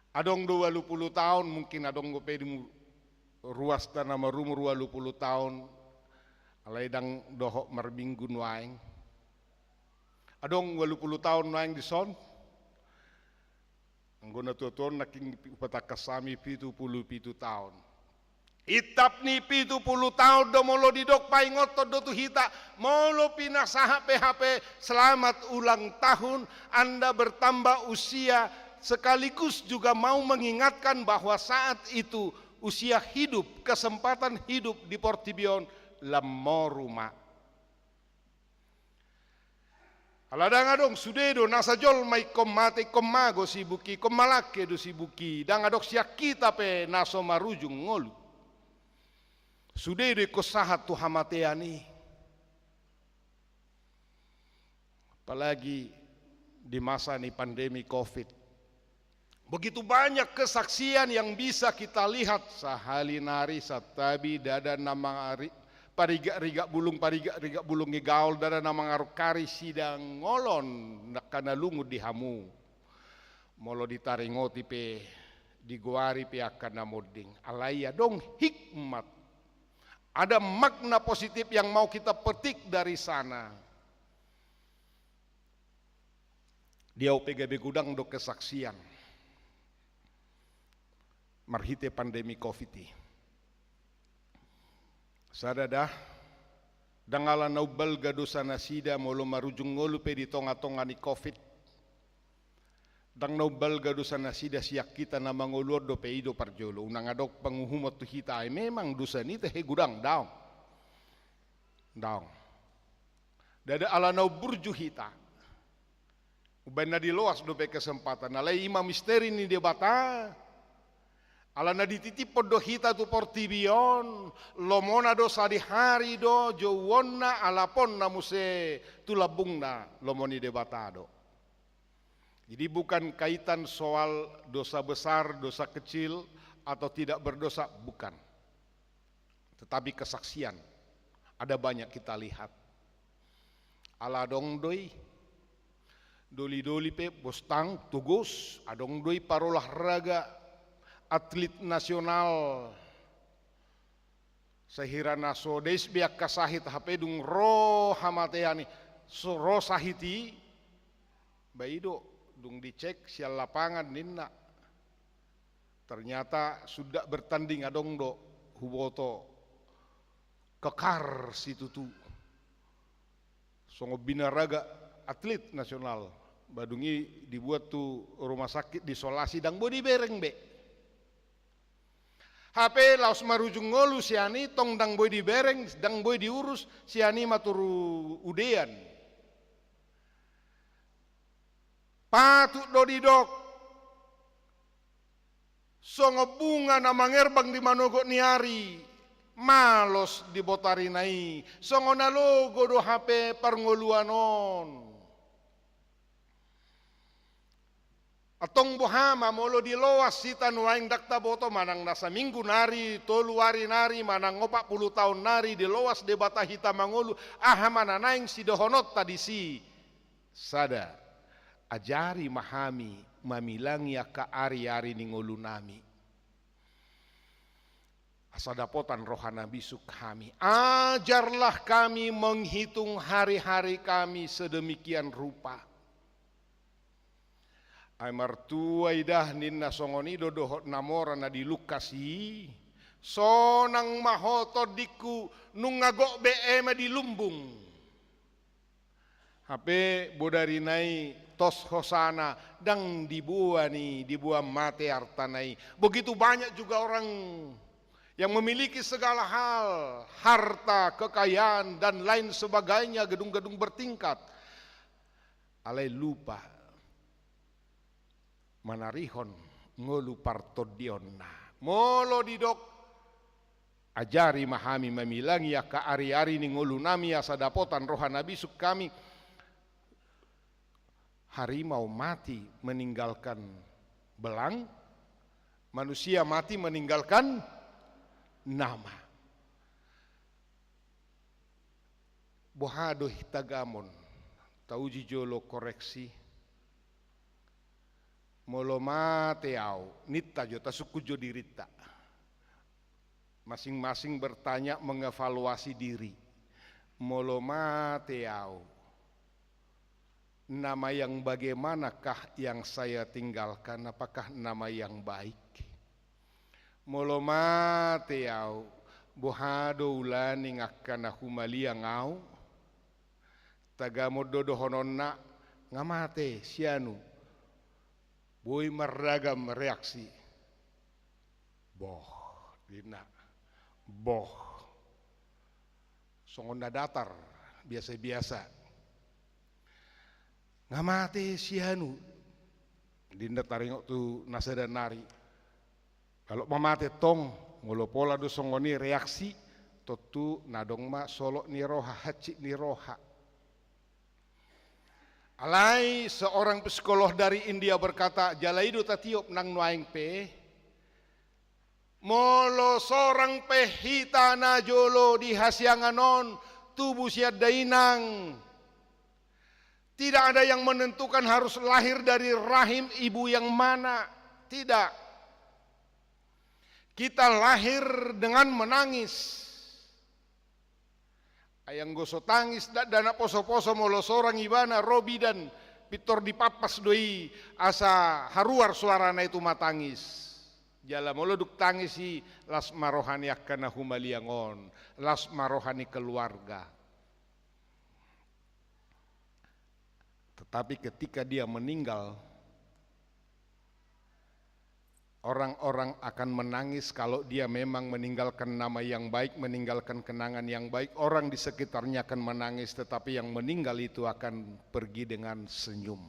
Adong 20 tahun mungkin adong ko pedi ruas tanah marumur 20 tahun. Alai dang dohok marbinggun waeng. Adong 20 tahun waeng di son. Anggona tua-tuan naking patakasami 77 tahun. Itap ni 70 tahun do molo didok paingot do tu hita molo pinasaha PHP selamat ulang tahun Anda bertambah usia sekaligus juga mau mengingatkan bahwa saat itu usia hidup kesempatan hidup di Portibion lamoruma. Aladang adong sudedo nasajol mai komate komago sibuki komalake do sibuki dang adok siak kita pe naso marujung ngolu. Sudah kosahat tu hamateani. Apalagi di masa ini pandemi COVID. Begitu banyak kesaksian yang bisa kita lihat sahalinari satabi dada nama pariga bulung gaul dada nama ngarukari sidang ngolon nakana lungu dihamu. Molo ditaringoti pe diguari pe akan namoding. Alaya dong hikmat. Ada makna positif yang mau kita petik dari sana. Dia UPGB Gudang do kesaksian. Marhite pandemi COVID. Sadada dangala naubal gadosa nasida molo marujung ngolu pe di tonga-tonga ni COVID. Dang naubal gadosa nasida siak kita na mangulod do peido parjolo unang adok panguhumot tu hita ay memang dosa ni teh gudang daw. Dada ala nau burju hita. Uban na diloas do pe kesempatan alai ima misteri ni debata. Ala na dititipod do hita tu Portibion lomona do sadi hari do jowonna alapon na muse tulabungna lomoni debatado. Jadi bukan kaitan soal dosa besar, dosa kecil, atau tidak berdosa, bukan. Tetapi kesaksian, ada banyak kita lihat. Ala dong doi, doli-doli pe bostang, tugus, adong doi parolahraga, atlet nasional, sehira naso des biak kasahit hape dung roh hamateani, so roh sahiti, baido. Dung dicek sial lapangan ninna ternyata sudah bertanding adong do huboto kekar situ tu songo binaraga atlet nasional badungi dibuat tu rumah sakit disolasi dang bodi bereng be HP laos marujung ngolu siani tong dang boy dibereng dang boy diurus siani maturu udean patut do didok songo bunga na mangerbang di manogo niari malos di botari nai songo nalogo do HP parngoluanon atong bohama molo di loas sita nuaing dakta boto manang nasa minggu nari tolu hari nari manang 40 tahun nari di loas de bata hita mangolu mana naing si dohonot tadi si sada ajari mahami mamilangi aka ari-ari ningolu nami asadapotan rohana bisuk kami ajarlah kami menghitung hari-hari kami sedemikian rupa ay martua idah ninna songoni dodohot namora na dilukasi sonang mahoto diku nungagok BM di lumbung HP bodarinai tos hosana dang dibuah mate artanai begitu banyak juga orang yang memiliki segala hal, harta, kekayaan, dan lain sebagainya, gedung-gedung bertingkat. Alai lupa manarihon ngolu partodionna. Molo didok ajari mahami mamilangi ya ka ari-ari ni ngolu nami asa dapotan rohana bisuk kami. Harimau mati meninggalkan belang, manusia mati meninggalkan nama. Bohado hitagamon tauji jolo koreksi molo mateau nitta jota suku jo dirita masing-masing bertanya mengevaluasi diri molo mateau nama yang bagaimanakah yang saya tinggalkan, apakah nama yang baik? Molo mateau bohado ulani ngakana humalia ngau tagamo dodo hononna ngamate sianu boy meragam reaksi boh dina boh songonda datar biasa-biasa ngamate sianu dinda taringok tu nasada nari kalau mamate tong molo pola do songoni reaksi totu nadong ma solo ni roha haci ni roha alai seorang psikolog dari India berkata jalaido tatiop nang nuaing pe molo sorang pe hitana jolo di hasianganon tubuh siad dainang. Tidak ada yang menentukan harus lahir dari rahim ibu yang mana. Tidak. Kita lahir dengan menangis. Ayang goso tangis dana poso-poso molo sorang ibana Robi dan pitor dipapas doi asa haruar suarana itu matangis. Jala molo duk tangisi las marohani akkana humaliangon, las marohani keluarga. Tetapi ketika dia meninggal, orang-orang akan menangis kalau dia memang meninggalkan nama yang baik, meninggalkan kenangan yang baik. Orang di sekitarnya akan menangis, tetapi yang meninggal itu akan pergi dengan senyum.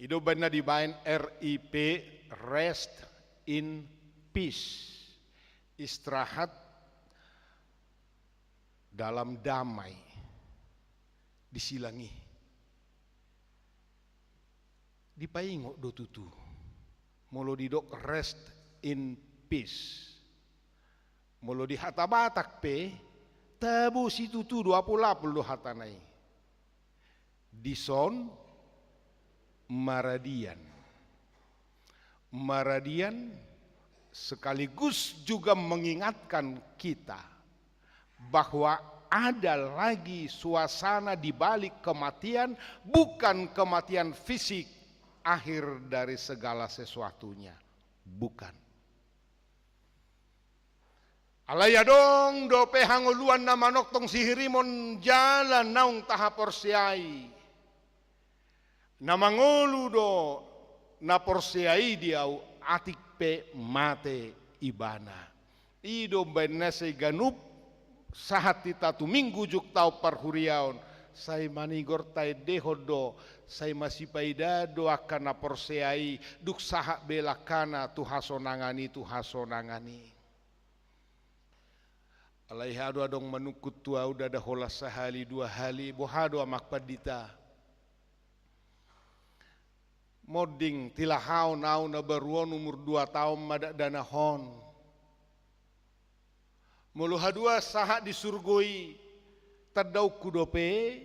Itu benar dibain RIP, rest in peace. Istirahat dalam damai. Disilangi dipaingok do tutu molo didok rest in peace molo di hata batak pe tabu si tutu 20 do hatanai dison maradian sekaligus juga mengingatkan kita bahwa ada lagi suasana di balik kematian, bukan kematian fisik akhir dari segala sesuatunya, bukan. Alaya dong dope hangoluan na manok tong sihirimon jalan naung taha porsiai. Na mangolu do na porsiai diau atik pe mate ibana. Ido benese ganup sahat tita tu minggu juk tau parhuriaon. Say manigor tay dehodo, say masipaida do akan na porsiai duk sahak belakana tu hasonangani tu hasonangani. Alaihado adong manukut tua udah dah hola sehali dua hali bohado amak padita. Moding tilahau nau na baruon umur 2 tahun madak danahon. Mulu hadua saha disurgoi tadau kudope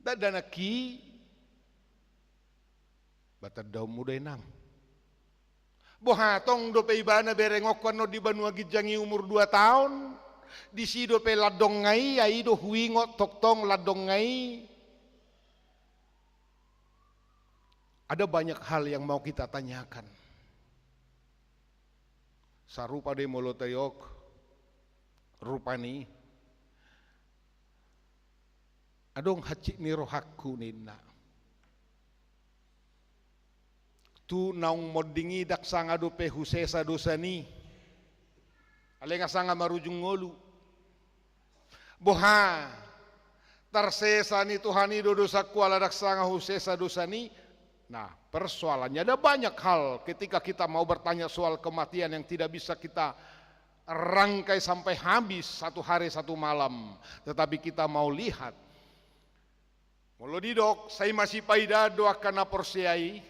dadanaki batadau muda enam. Bohatong dope ibana berengok no di Banua Gijangi umur 2 tahun. Di si dope ladong ngai aido huingot toktong ladong ngai. Ada banyak hal yang mau kita tanyakan. Sarupa de molotayok rupani adong hacik ni rohakku nina. Tu naung modingi dak sanga dope husesa dosani. Alenga sanga marujung ngolu. Boha tarsesa ni Tuhani dodosaku ala dak sanga husesa dosani. Nah, persoalannya ada banyak hal ketika kita mau bertanya soal kematian yang tidak bisa kita rangkai sampai habis 1 hari 1 malam. Tetapi kita mau lihat. Molo didok, saya masih paida doakan aporsiai.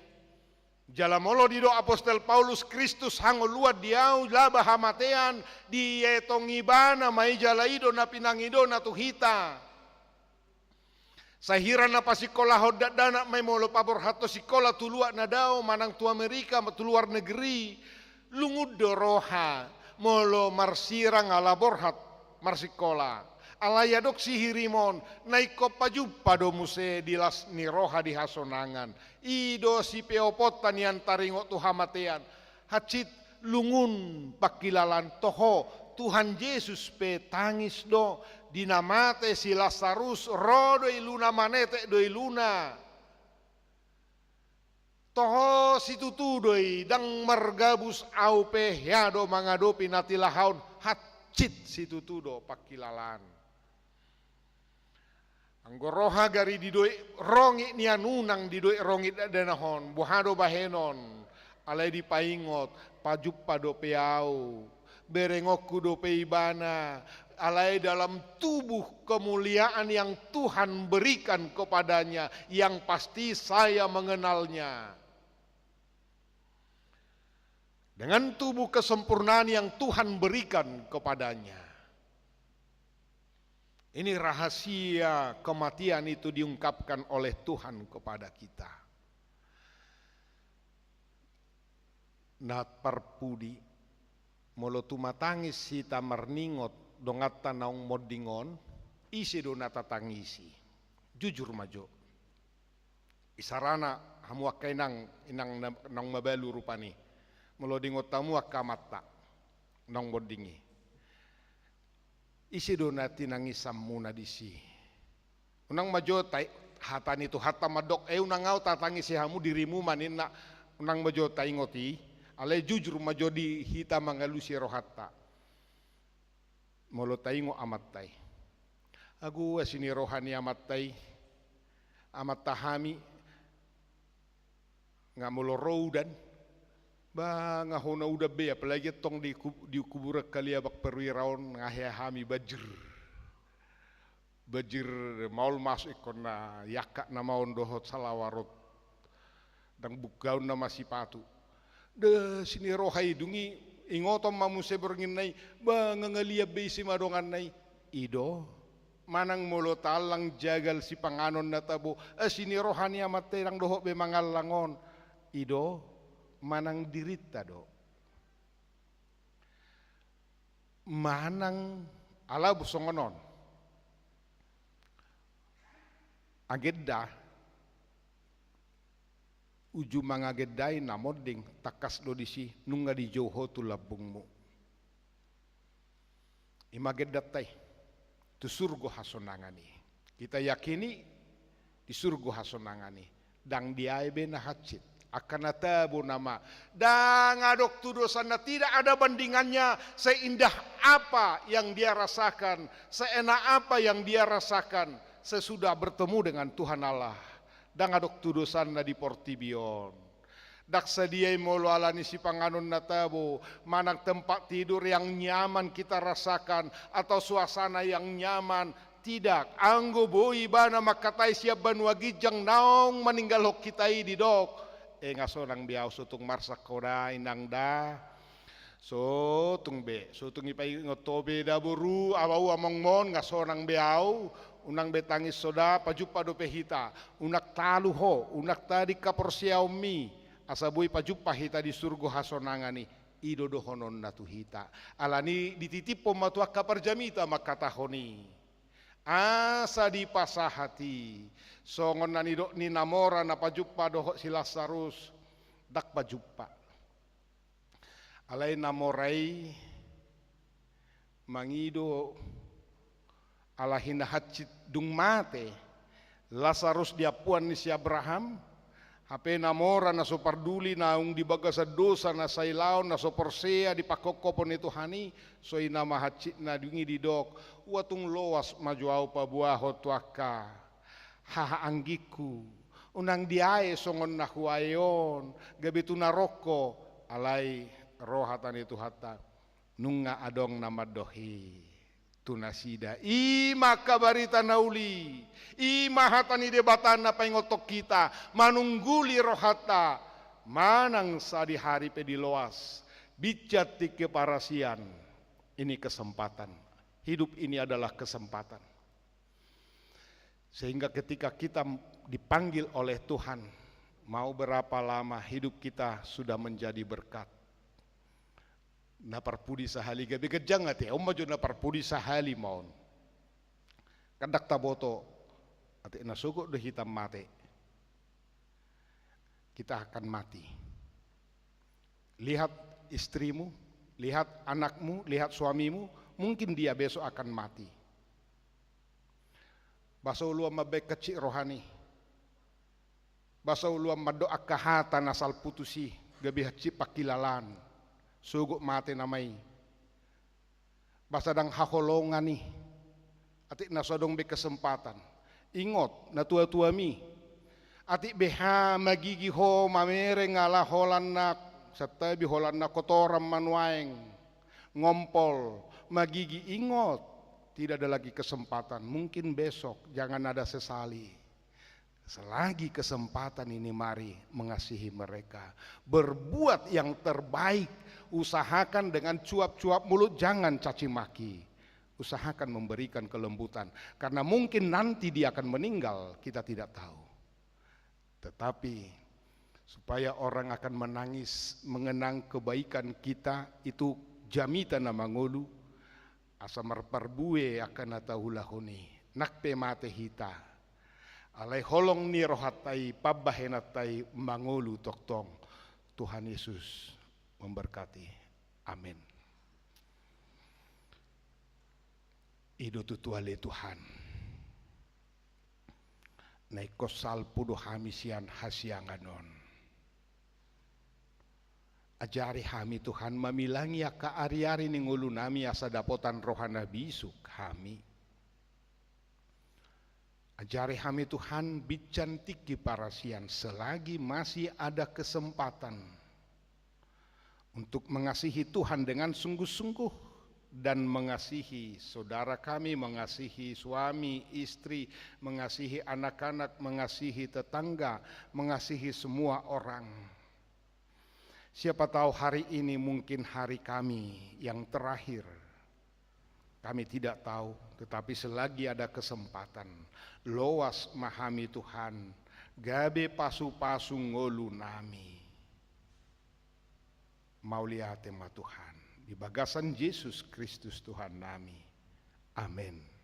Jala molo didok Apostel Paulus Kristus hango luat diau laba hamatean di etong ibana mai jala ido na pinangido na tuhita. Sahira na pasikola hodat dana may molo pabor hato sikola tulua na daw manang tu Amerika matuluar negeri lungud doroha molo marsirang alaborhat marsikola alayadok sihirimon naiko pajuppa do muse dilas niroha di hasonangan ido si peopotan yang taringo tu hamatean hacit lungun pakilalan toho Tuhan Yesus pe tangis do dinamate si Lazarus rodo iluna manete do iluna toho si tutudoi dang margabus au pe yado mangadopi natilahaun hacit si tutudo pakilalan anggoroha gari didoi rongi nianunang didoi rongi danahon buhado bahenon alai dipaingot pajup pado peau berengokku dope ibana alai dalam tubuh kemuliaan yang Tuhan berikan kepadanya yang pasti saya mengenalnya dengan tubuh kesempurnaan yang Tuhan berikan kepadanya. Ini rahasia kematian itu diungkapkan oleh Tuhan kepada kita. Nat parpudi molo tumatangis si tamarningot dongata naung modingon isi donata tangisi jujur majo isarana hamuak kainang inang nang mabalu rupani molo dingot tamu akamata nang modingi isi donati nangisam muna disi unang majo tai hatan itu hata madok unang ngau tatangisi hamu dirimu manina unang majo tai ngoti alai jujur majo di hita mangalusi rohatta molo taingo amattai agu asini rohani amattai amattahami ngamolo roudan ba ngahona udah be apalagi tong di kubur kali abak perwiraon ngahehami bajir maul masuk ikona yakak na maun dohot salawarot dang bukaun na masipatu de sini rohai dungi ingotom mamuse bernginai ba ngangalia besi madongan nai ido manang molo talang jagal si panganon na tabo sini rohani amat terang dohok be mangalangon ido manang dirita do manang ala busongonon agedda uju mangagedai namoding takas do disi nunga di joho tu labungmu Imagedatai tu surga hasonangani. Kita yakini di surga hasonangani. Dang diaebe na hacit akan natabu nama. Dan adok tu dosana tidak ada bandingannya seindah apa yang dia rasakan, seenak apa yang dia rasakan sesudah bertemu dengan Tuhan Allah. Dan adok tu dosana di portibion. Dak sediai molo alani si panganon natabo, manang tempat tidur yang nyaman kita rasakan atau suasana yang nyaman. Tidak, anggo boi bana makatai siap banua gijang naong meninggal hok kitai di dok. Ngasonang biau sutung marsak kodai nang da. Sotung be, sotung ipai ngotobe da buru awau among mon ngasonang biau. Unang betangis soda pajupa dope hita. Unak talu ho, unak tadi kaporsiau mi. Asabui pajupa hita di surga hasonangani idodo honon natu hita alani dititipo matua kaparjamita makatahoni asa di pasahati songon nani dok ni namora na pajupa doho silasarus dak pajupa alai namorai mangido alahina hacit dung mate Lazarus diapuan ni si Abraham. Hape namora na so parduli naung di bagasa dosa na sailaw na so porsea di pakokopon itu hani so ina mahacit na dungi di dok watung loas majuau pabuaho tuaka haha anggiku unang diae songon na huayon gabitu naroko alai rohatan itu hata nunga adong nama dohi tunasida ima kabarita nauli ima hatani debatana pengotok kita manungguli rohata manang sa di hari pediloas bicat ti keparasian ini kesempatan hidup ini adalah kesempatan sehingga ketika kita dipanggil oleh Tuhan mau berapa lama hidup kita sudah menjadi berkat. Na parpudi sahali gabi kejang ati om maju na parpudi sahali maun kadak taboto ati nasugo de hitam mate kita akan mati. Lihat istrimu, lihat anakmu, lihat suamimu, mungkin dia besok akan mati. Baso luam mabek kecil rohani, baso luam madoa kahatan asal putusi gabi haci pakilalan suguk mate namai basadang haholongan nih atik nasodong be kesempatan ingot na tua-tua mi atik beha magigi ho mamere ngala holan nak serta bi holan nak kotoran manuaeng ngompol magigi ingot tidak ada lagi kesempatan mungkin besok jangan ada sesali. Selagi kesempatan ini mari mengasihi mereka. Berbuat yang terbaik. Usahakan dengan cuap-cuap mulut jangan caci maki. Usahakan memberikan kelembutan. Karena mungkin nanti dia akan meninggal kita tidak tahu. Tetapi supaya orang akan menangis mengenang kebaikan kita itu jamita na mangolu. Asa marparbue akan atahulahuni. Nakpe mate hita. Alai holong ni rohatai pabahenatai mangolu toktong. Tuhan Yesus memberkati. Amin. Ido tutuale Tuhan. Naikosal pudo hamisian hasianganon. Ajari hami Tuhan mamilangi aka ari-ari ning ulu nami asa dapotan rohana bisuk hami. Ajari kami Tuhan bican tiki parasian selagi masih ada kesempatan untuk mengasihi Tuhan dengan sungguh-sungguh dan mengasihi saudara kami, mengasihi suami, istri, mengasihi anak-anak, mengasihi tetangga, mengasihi semua orang. Siapa tahu hari ini mungkin hari kami yang terakhir. Kami tidak tahu, tetapi selagi ada kesempatan, loas mahami Tuhan, gabe pasu-pasu ngolu nami. Mau lihat tema Tuhan, di bagasan Yesus Kristus Tuhan nami. Amin.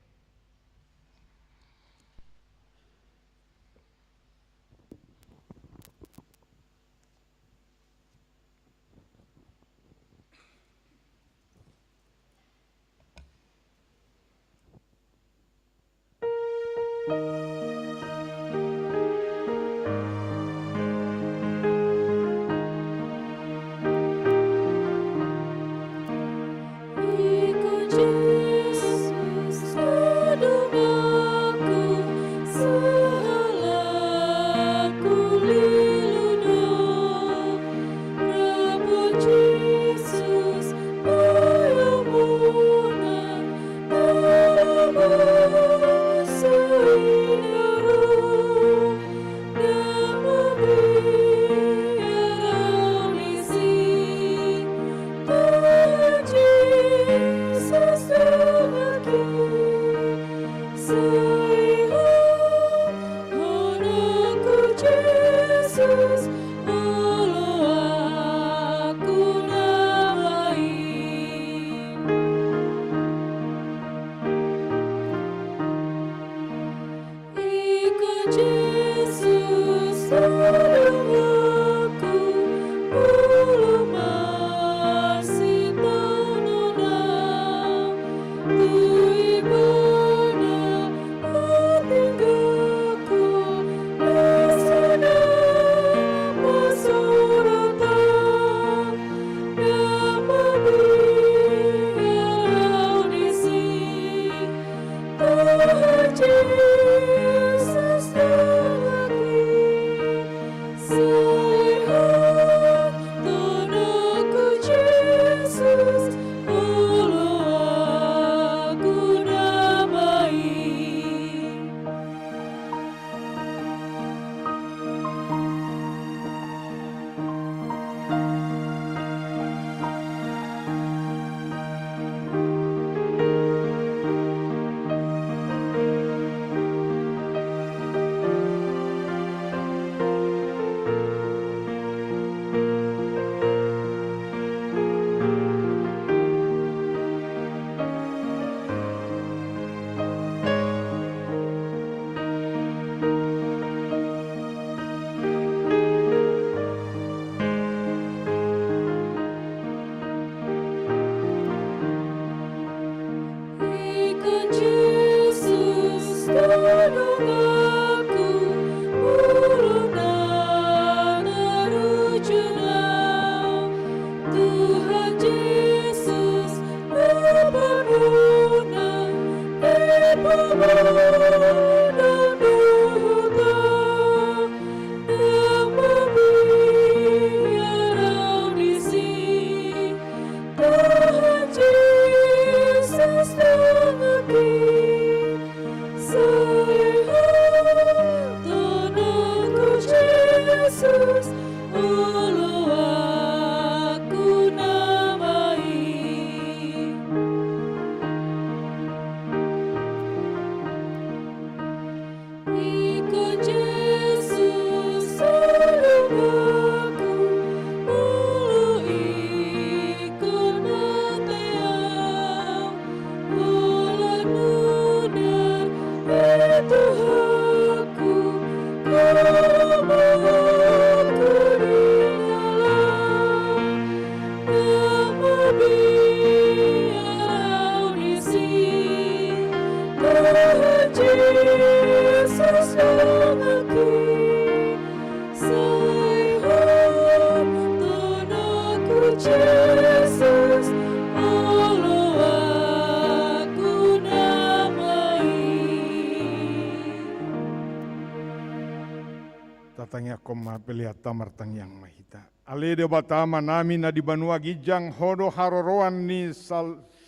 Tatangya koma peliata martang yang mahita. Ale de batama nami na di banua gijang hodo haroroan ni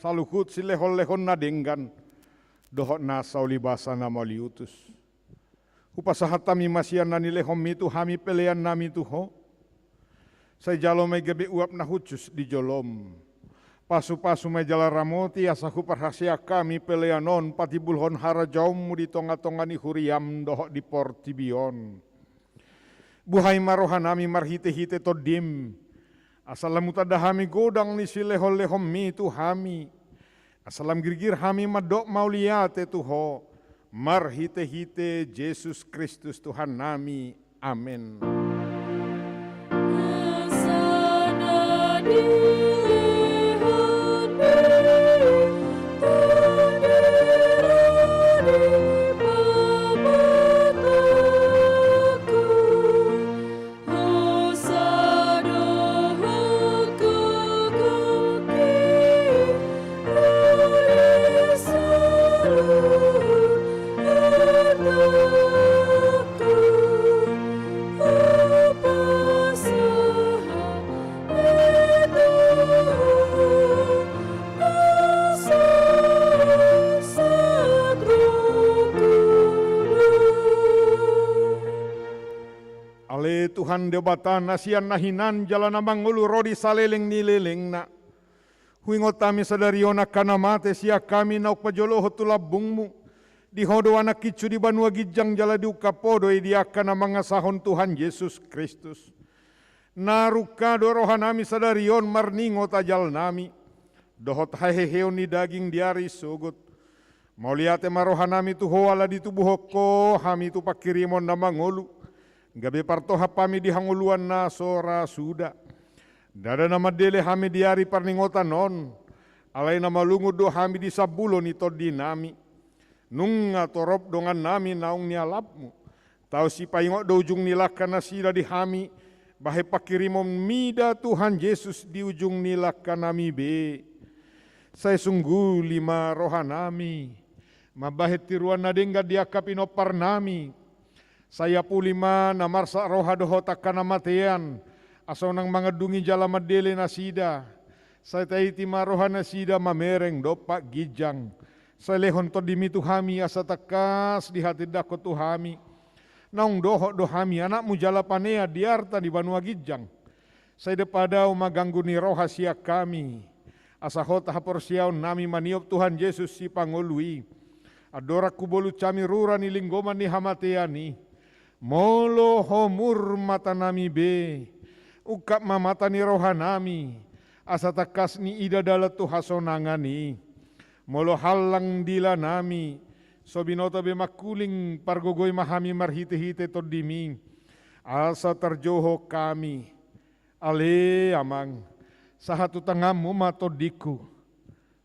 saluhut si lehon-lehon na denggan. Dohot na sauli basa na maliutus. Upasahatami masian na nilehom mitu hami pelean nami tuho. Say jalo may gabi uap na hucus di jolom. Pasu-pasu may jala ramoti asahu parhasia kami peleanon patibulhon hara jaum di tonga-tonga ni huriam dohot di portibion. Buhay marohan nami marhite-hite todim. Asalam utada hami godang ni silehol-lehom mitu hami. Asalam girgir hami madok mauliate tuho. Marhite-hite Yesus Kristus Tuhan nami. Amin. Ale Tuhan debatan nasian nahinan jalan mangulu rodi saleleng nileleng na. Huingot kami sadariona kana mate sia kami nauk pajoloho tulabungmu. Di hodo anak kicu di banua gijang jala duka podo dia kana mangasahon Tuhan Yesus Kristus. Naruka dorohan nami sadarion marningot ajal nami. Dohot haheheon ni daging diari sugut. Mau liate marohan nami tuho ala di tubuh hoko hami tu pakirimon na mangulu. Gabe partoha pami di hanguluan na sora suda. Dada nama dele hami diari parningotan non. Alai nama lungud do hami di sabulo ni todi nami. Nunga torop dongan nami naung ni alapmu. Tau si paingok do ujung nilaka nasida di hami. Bahai pakirimon mida Tuhan Yesus di ujung nilaka nami be. Saya sungguh lima rohanami. Mabahet tiruan nadengga diakapino parnami. Saya pulima namarsa roha dohota kana matean. Asonang mangedungi jala madele nasida. Saya taiti maroha nasida mamereng dopak gijang. Saya lehon to dimi tuhami asa takas di hati dako tuhami. Naung doho dohami anakmu jala panea diarta di banua gijang. Saya depadau maganggu ni roha sia kami. Asa hota haporsiaon nami maniop Tuhan Yesus si pangolui. Adora kubolu cami rura ni linggoman ni hamateani. Molo homur mata nami be, ukap mamata ni roha nami, asa takas ni ida dala tu hasonangani. Molo halang dila nami, sobinoto be makuling pargogoy mahami marhite-hite to dimi, asa terjoho kami. Ale amang, sahatu tangamu mato diku,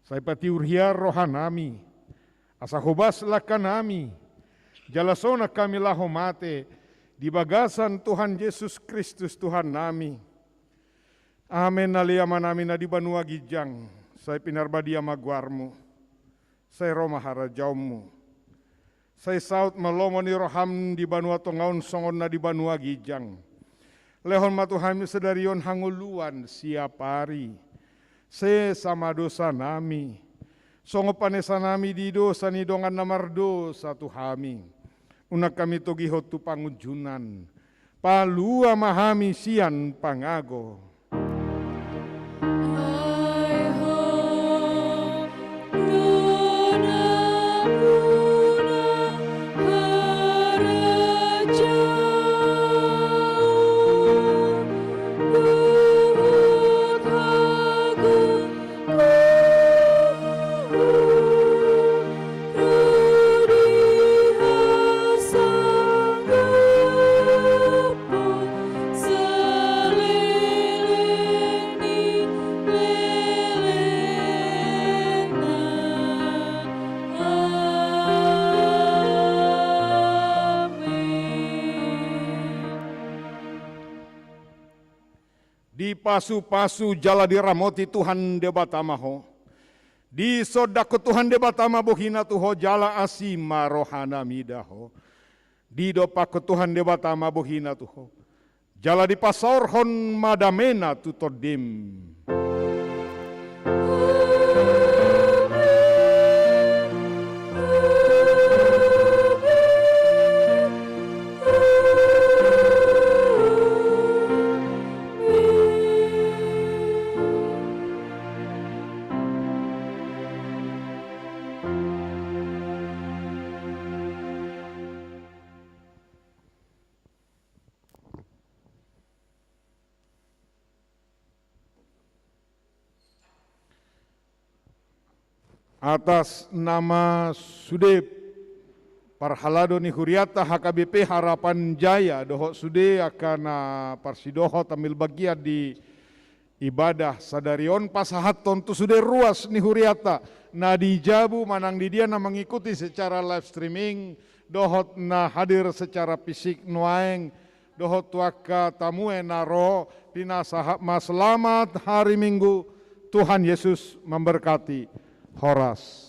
saya patiurhiar roha nami, asa hobas laka nami. Jalasona kami laho mate di bagasan Tuhan Yesus Kristus Tuhan nami. Amen aliaman nami na di banua gijang. Saya pinarbadia magwarmu. Saya roma harajaumu. Saya saut melomo ni roham di banua tongaun songon na di banua gijang. Lehon matuhami sedarion hanguluan siap hari. Se sama dosa nami. Songo panesa nami di dosa ni dongan namardo satu hami. Unak kami togi hotu pangujunan, palua mahami sian pangago. Di pasu-pasu jala diramoti Tuhan debatamaho. Di sodako Tuhan debatama bohina tuho jala asima rohana midaho. Di dopako Tuhan debatama bohina tuho. Jala di pasorhon madamena tutodim. Atas nama Sude Parhalado ni Huriata HKBP Harapan Jaya doho Sude akan parsidoho tamil bagian di ibadah sadarion pasahaton tu Sude ruas ni Huriata na di Jabu manang di dia na mengikuti secara live streaming dohot na hadir secara fisik nuaeng dohot waka tamue naro pinasahap selamat hari Minggu Tuhan Yesus memberkati. Horas.